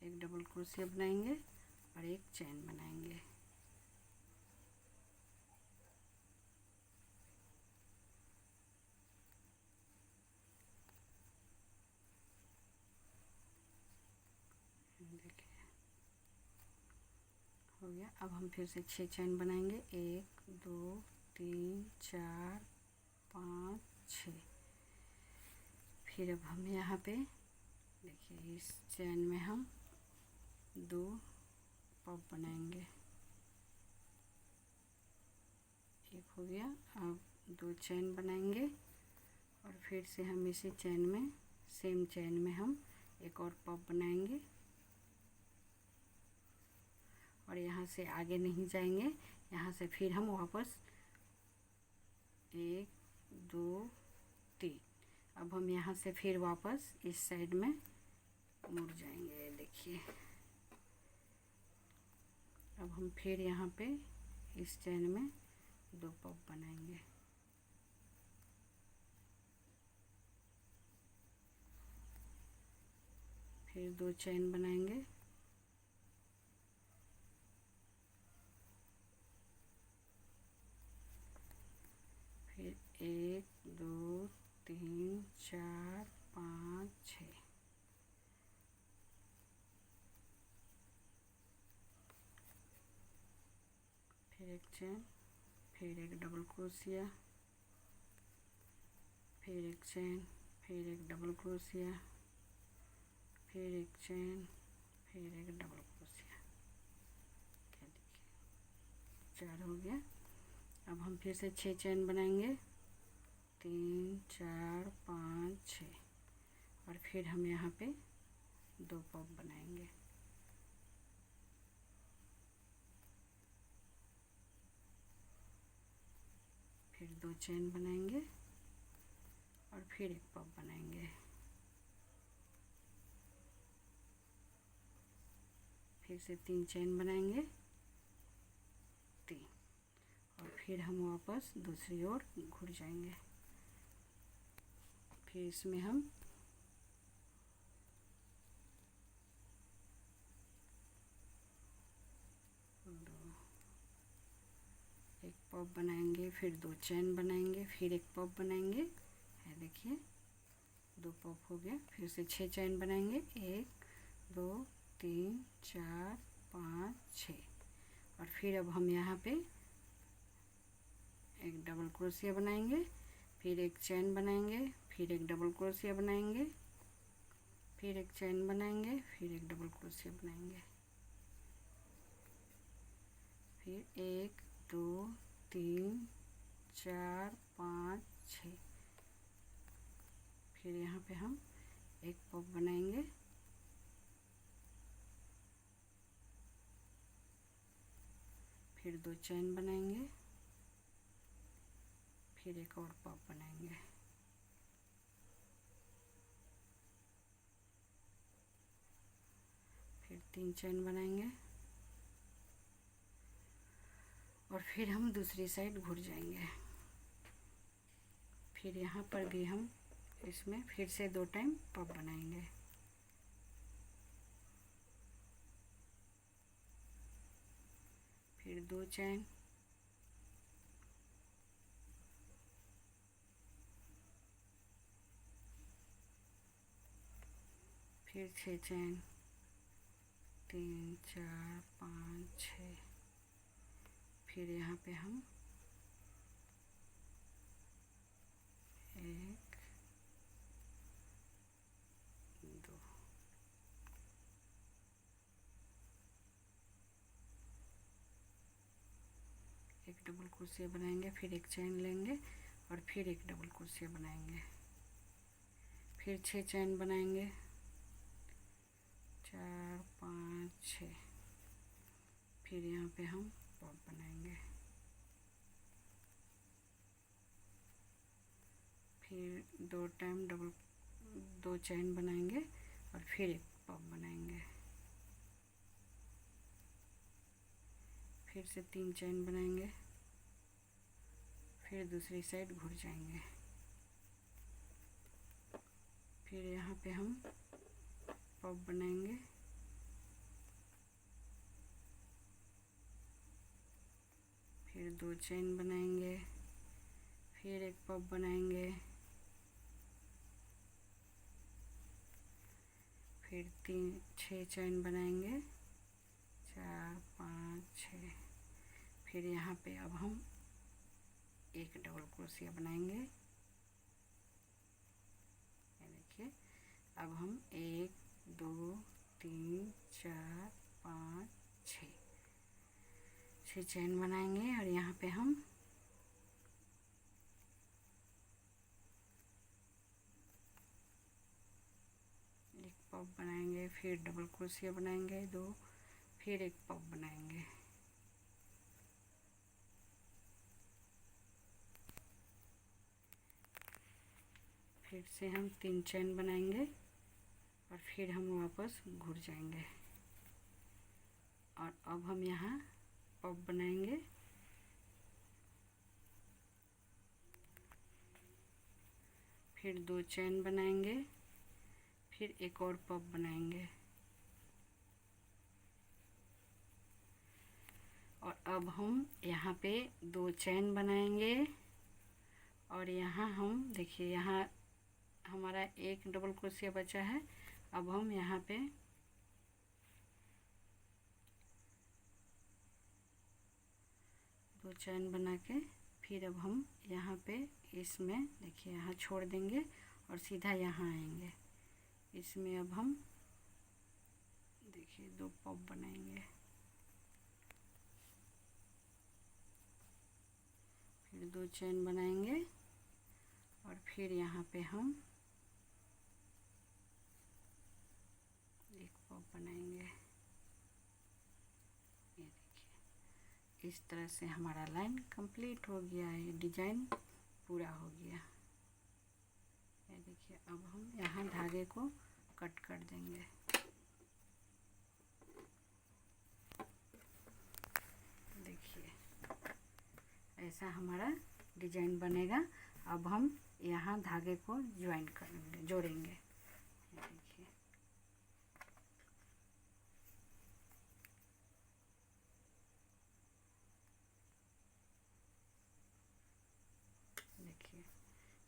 [SPEAKER 1] एक डबल क्रोशिया बनाएंगे और एक चैन बनाएंगे। देखिए हो गया। अब हम फिर से 6 चैन बनाएंगे, 1 2 3 4 5 6। फिर अब हम यहाँ पे देखिए इस चैन में हम 2 पॉप बनाएंगे, एक हो गया। अब 2 चैन बनाएंगे, और फिर से हम इसी चैन में, सेम चैन में हम एक और पॉप बनाएंगे, और यहाँ से आगे नहीं जाएंगे, यहाँ से फिर हम वापस 1 2 3। अब हम यहाँ से फिर वापस इस साइड में मुड़ जाएंगे। देखिए अब हम फिर यहाँ पे इस चैन में 2 पॉप बनाएंगे, फिर 2 चैन बनाएंगे, 4 5 6। फिर एक चेन, फिर एक डबल क्रोशिया, फिर एक चेन, फिर एक डबल क्रोशिया, फिर एक चेन, फिर एक डबल क्रोशिया। क्या देखिए 4 हो गया। अब हम फिर से 6 चेन बनाएंगे, 3 4 5 6, और फिर हम यहाँ पे 2 पॉप बनाएंगे। फिर 2 चेन बनाएंगे और फिर एक पॉप बनाएंगे। फिर से 3 चेन बनाएंगे, 3, और फिर हम वापस दूसरी ओर घुर जाएंगे। फिर इसमें हम 2 एक पॉप बनाएंगे, फिर 2 चेन बनाएंगे, फिर एक पॉप बनाएंगे। है देखिए 2 पॉप हो गया। फिर से 6 चेन बनाएंगे, 1 2 3 4 5 6, और फिर अब हम यहाँ पे एक डबल क्रोशिया बनाएंगे, फिर एक चेन बनाएंगे, फिर एक डबल क्रोशिया बनाएंगे, फिर एक चेन बनाएंगे, फिर एक डबल क्रोशिया बनाएंगे। फिर 1 2 3 4 5 6, फिर यहाँ पे हम एक पॉप बनाएंगे, फिर 2 चेन बनाएंगे, फिर एक और पॉप बनाएंगे। फिर 3 चेन बनाएंगे और फिर हम दूसरी साइड घुर जाएंगे। फिर यहाँ पर भी हम इसमें फिर से 2 टाइम पॉप बनाएंगे। फिर 2 चेन, फिर 6 चेन, 3 4 5 6, फिर यहाँ पे हम 1 2, एक डबल क्रोशिया बनाएंगे, फिर एक चेन लेंगे और फिर एक डबल क्रोशिया बनाएंगे। फिर 6 चेन बनाएंगे, 4 5 6, फिर यहाँ पे हम पॉप बनाएंगे। फिर 2 टाइम 2 चेन बनाएंगे और फिर एक पॉप बनाएंगे। फिर से 3 चेन बनाएंगे, फिर दूसरी साइड घुर जाएंगे। फिर यहाँ पे हम पॉप बनाएंगे, फिर 2 चेन बनाएंगे, फिर एक पॉप बनाएंगे, फिर 6 चेन बनाएंगे, 4 5 6, फिर यहाँ पे अब हम एक डबल क्रोशिया बनाएंगे। ये देखिए अब हम 1 2 3 4 5 6 चेन बनाएंगे और यहाँ पे हम एक पॉप बनाएंगे, फिर डबल क्रोशिया बनाएंगे 2, फिर एक पॉप बनाएंगे। फिर से हम 3 चेन बनाएंगे और फिर हम वापस घुर जाएंगे, और अब हम यहाँ पॉप बनाएंगे। फिर 2 चेन बनाएंगे, फिर एक और पॉप बनाएंगे, और अब हम यहाँ पे 2 चेन बनाएंगे और यहाँ हम देखिए यहाँ हमारा एक डबल क्रोशिया बचा है। अब हम यहाँ पे दो चैन बना के फिर अब हम यहाँ पे इसमें देखिए यहाँ छोड़ देंगे और सीधा यहाँ आएंगे। इसमें अब हम देखिए दो पॉप बनाएंगे, फिर दो चैन बनाएंगे और फिर यहाँ पे हम एक पॉप बनाएंगे। ये देखिए इस तरह से हमारा लाइन कंप्लीट हो गया है, डिजाइन पूरा हो गया। ये देखिए अब हम यहाँ धागे को कट कर देंगे। देखिए ऐसा हमारा डिजाइन बनेगा। अब हम यहाँ धागे को ज्वाइन करेंगे, जोड़ेंगे। ये देखिए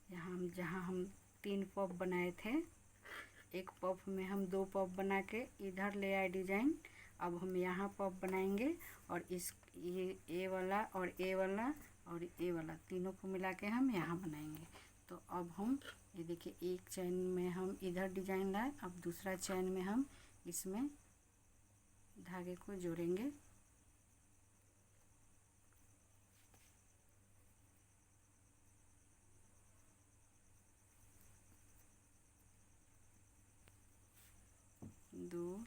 [SPEAKER 1] यहाँ हम जहाँ हम 3 पॉप बनाए थे, एक पॉप में हम 2 पॉप बना के इधर ले आए डिजाइन। अब हम यहाँ पॉप बनाएंगे और इस ये वाला और ए वाला और ए वाला तीनों को मिला के हम यहाँ बनाएंगे। तो अब हम ये देखिए एक चैन में हम इधर डिजाइन लाए, अब दूसरा चैन में हम इसमें धागे को जोड़ेंगे। दो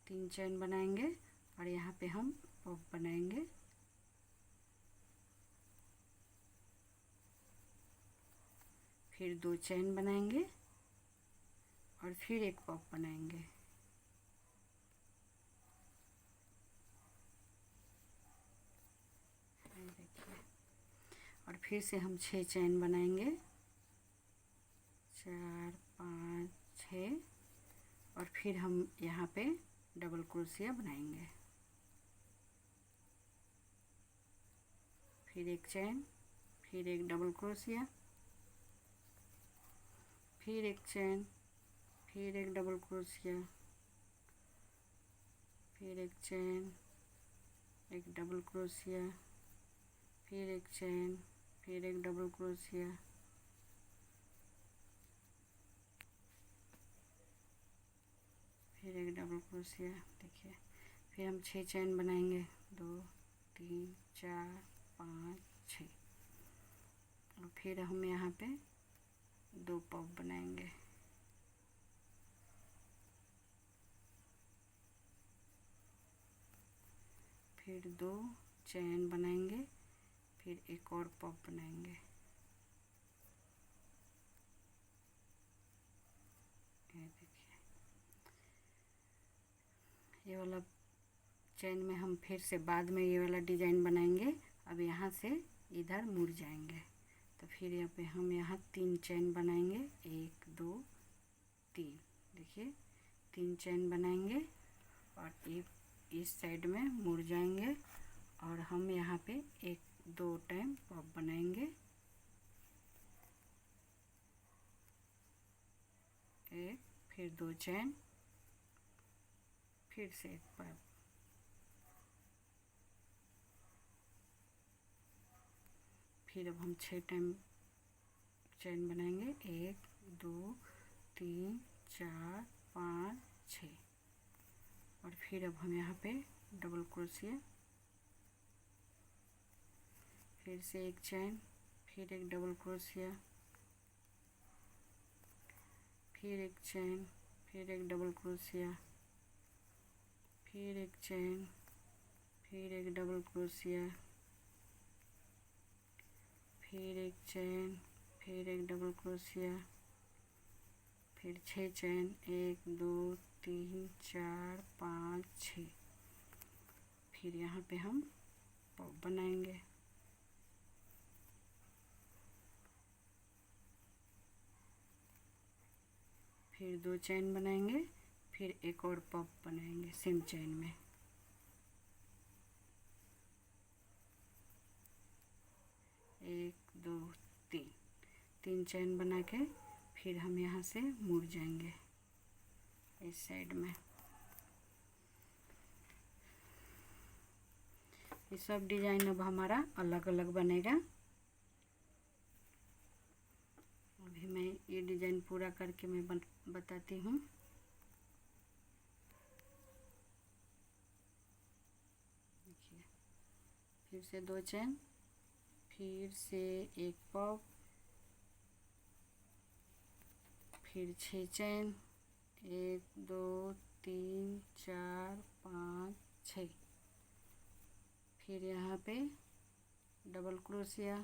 [SPEAKER 1] तीन चैन बनाएंगे और यहाँ पे हम पॉप बनाएंगे। फिर दो चैन बनाएंगे और फिर एक पॉप बनाएंगे। देखिए और फिर से हम 6 चैन बनाएंगे, 4 5 6 और फिर हम यहाँ पे डबल क्रोशिया बनाएंगे। फिर एक चैन, फिर एक डबल क्रोशिया, फिर एक चैन, फिर एक डबल क्रोशिया, फिर एक चैन, एक डबल क्रोशिया, फिर एक चैन, फिर एक डबल क्रोशिया, फिर एक डबल क्रोशिया। देखिए फिर हम 6 चैन बनाएंगे, 2 3 4 5 6 और फिर हम यहाँ पे 2 पॉप बनाएंगे। फिर 2 चैन बनाएंगे, फिर एक और पॉप बनाएंगे। ये देखिए ये वाला चैन में हम फिर से बाद में ये वाला डिजाइन बनाएंगे। अब यहाँ से इधर मुड़ जाएंगे तो फिर यहाँ पे हम यहाँ 3 चैन बनाएंगे, 1 2 3। देखिए 3 चैन बनाएंगे और इस साइड में मुड़ जाएंगे और हम यहाँ पे 1 2 टाइम पॉप बनाएंगे। एक फिर 2 चैन, फिर से एक पॉप, फिर अब हम 6 टाइम चैन बनाएंगे, 1 2 3 4 5 6 और फिर अब हम यहाँ पे डबल क्रोशिया, फिर से एक चैन, फिर एक डबल क्रोशिया, फिर एक चैन, फिर एक डबल क्रोशिया, फिर एक चैन, फिर एक डबल क्रोशिया, फिर एक चैन, फिर एक डबल क्रोशिया, फिर 6 चैन, 1 2 3 4 5 6। फिर यहाँ पे हम पॉप बनाएंगे। फिर 2 चैन बनाएंगे, फिर एक और पॉप बनाएंगे सेम चैन में। एक 2 3 3 चेन बना के फिर हम यहाँ से मुड़ जाएंगे इस साइड में। ये सब डिजाइन अब हमारा अलग अलग बनेगा। अभी मैं ये डिजाइन पूरा करके मैं बताती हूँ। देखिए, फिर से 2 चेन, फिर से एक पॉप, फिर 6 चेन, 1 2 3 4 5 6, फिर यहाँ पे डबल क्रोशिया,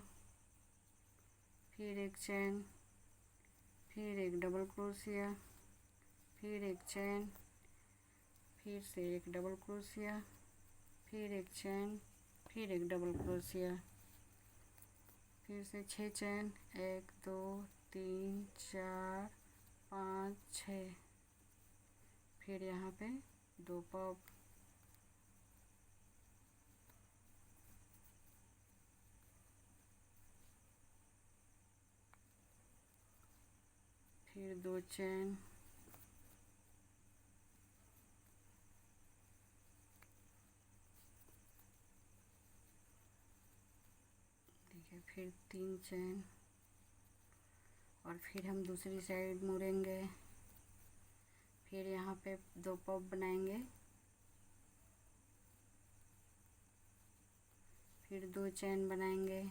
[SPEAKER 1] फिर एक चेन, फिर एक डबल क्रोशिया, फिर एक चेन, फिर से एक डबल क्रोशिया, फिर एक चेन, फिर एक डबल क्रोशिया, फिर से 6 चेन, 1 2 3 4 5 6, फिर यहाँ पे 2 पॉप, फिर 2 चेन, देखिए, फिर 3 चेन, और फिर हम दूसरी साइड मुड़ेंगे। फिर यहाँ पे 2 पॉप बनाएंगे, फिर 2 चेन बनाएंगे,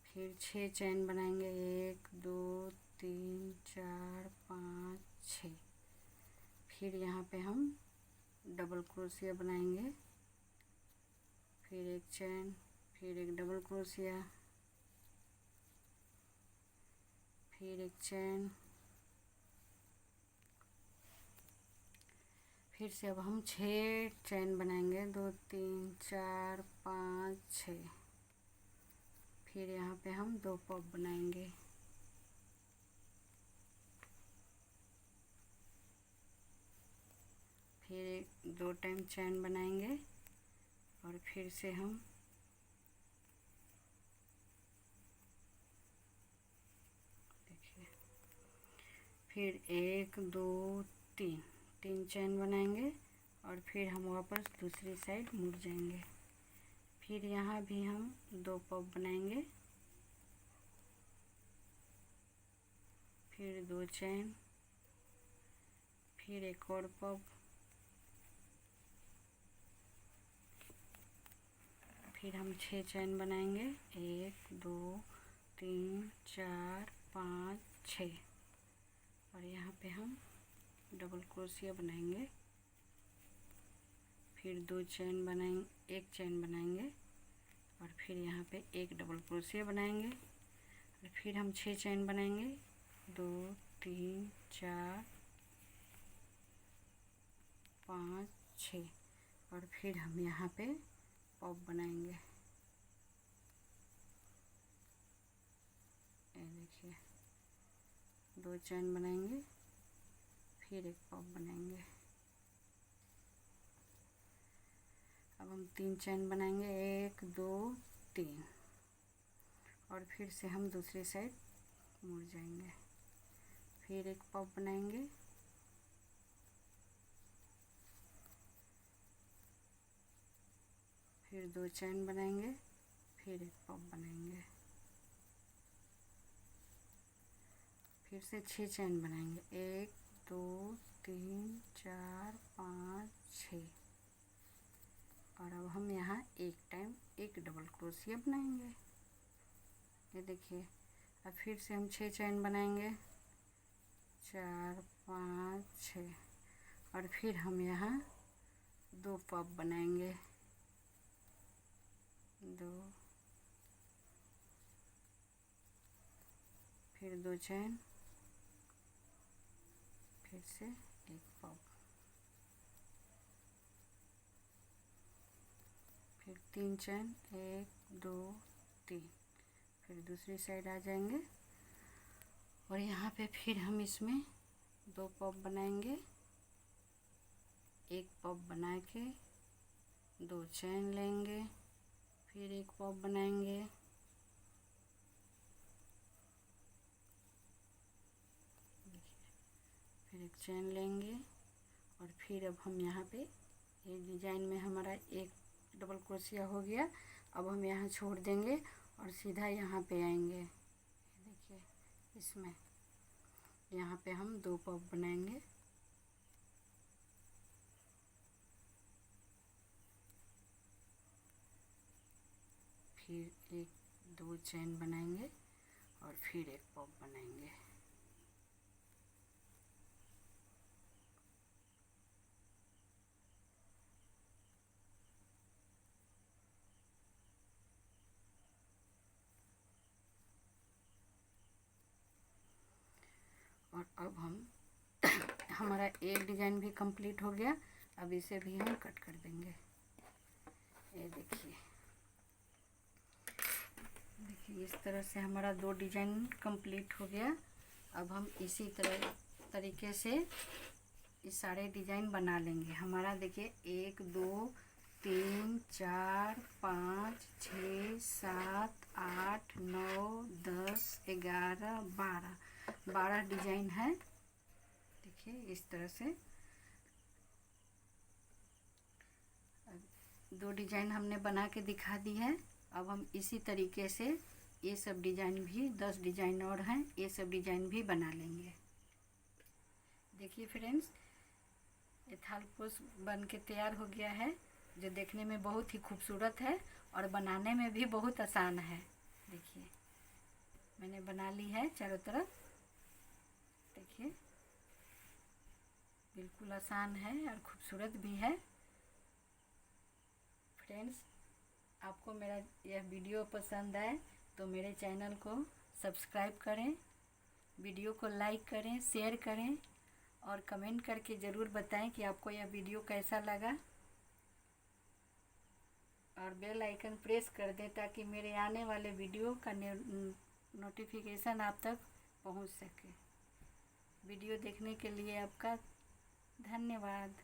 [SPEAKER 1] फिर 6 चेन बनाएंगे, 1 2 3 4 5 6, फिर यहाँ पे हम डबल क्रोशिया बनाएंगे, फिर एक चेन, फिर एक डबल क्रोशिया, फिर एक चेन, फिर से अब हम 6 चेन बनाएंगे, 2 3 4 5 6, फिर यहाँ पे हम 2 पॉप बनाएंगे, फिर 2 टाइम चेन बनाएंगे, और फिर से हम देखिए, फिर 1 2 3 चेन बनाएंगे, और फिर हम वापस दूसरी साइड मुड़ जाएंगे। फिर यहाँ भी हम 2 पॉप बनाएंगे, फिर 2 चेन, फिर एक और पॉप, फिर हम 6 चेन बनाएंगे, 1 2 3 4 5 6, और यहाँ पे हम डबल क्रोशिया बनाएंगे, फिर 2 चेन बनाएंगे, एक चेन बनाएंगे, और फिर यहाँ पे एक डबल क्रोशिया बनाएंगे, और फिर हम 6 चेन बनाएंगे, 2 3 4 5 6, और फिर हम यहाँ पे पॉप बनाएंगे। ये देखिए, 2 चेन बनाएंगे, फिर एक पॉप बनाएंगे। अब हम 3 चेन बनाएंगे, 1 2 3, और फिर से हम दूसरी साइड मुड़ जाएंगे। फिर एक पॉप बनाएंगे, फिर 2 चेन बनाएंगे, फिर एक पॉप बनाएंगे, फिर से 6 चेन बनाएंगे, 1 2 3 4 5 6, और अब हम यहाँ एक टाइम एक डबल क्रोशिया बनाएंगे। ये देखिए, अब फिर से हम 6 चेन बनाएंगे, 4 5 6, और फिर हम यहाँ 2 पॉप बनाएंगे, 2, फिर 2 चेन, फिर से एक पॉप, फिर 3 चेन, 1 2 3, फिर दूसरी साइड आ जाएंगे, और यहाँ पे फिर हम इसमें 2 पॉप बनाएंगे, एक पॉप बना के 2 चैन लेंगे, फिर एक पॉप बनाएंगे, फिर एक चैन लेंगे और फिर अब हम यहाँ पे ये डिजाइन में हमारा एक डबल क्रोशिया हो गया। अब हम यहाँ छोड़ देंगे और सीधा यहाँ पे आएंगे। देखिए इसमें यहाँ पे हम 2 पॉप बनाएंगे, फिर एक 2 चैन बनाएंगे और फिर एक पॉप बनाएंगे। और अब हम हमारा एक डिज़ाइन भी कंप्लीट हो गया। अब इसे भी हम कट कर देंगे। ये देखिए इस तरह से हमारा 2 डिज़ाइन कंप्लीट हो गया। अब हम इसी तरीके से ये सारे डिज़ाइन बना लेंगे। हमारा देखिए 1 2 3 4 5 6 7 8 9 10 11 12 डिज़ाइन है। देखिए इस तरह से 2 डिज़ाइन हमने बना के दिखा दी है। अब हम इसी तरीके से ये सब डिज़ाइन भी 10 डिज़ाइन और हैं, ये सब डिज़ाइन भी बना लेंगे। देखिए फ्रेंड्स, ये थालपोश बन के तैयार हो गया है, जो देखने में बहुत ही खूबसूरत है और बनाने में भी बहुत आसान है। देखिए मैंने बना ली है चारों तरफ। देखिए बिल्कुल आसान है और खूबसूरत भी है। फ्रेंड्स, आपको मेरा यह वीडियो पसंद आए तो मेरे चैनल को सब्सक्राइब करें, वीडियो को लाइक करें, शेयर करें और कमेंट करके ज़रूर बताएं कि आपको यह वीडियो कैसा लगा। और बेल आइकन प्रेस कर दें ताकि मेरे आने वाले वीडियो का नोटिफिकेशन आप तक पहुंच सके। वीडियो देखने के लिए आपका धन्यवाद।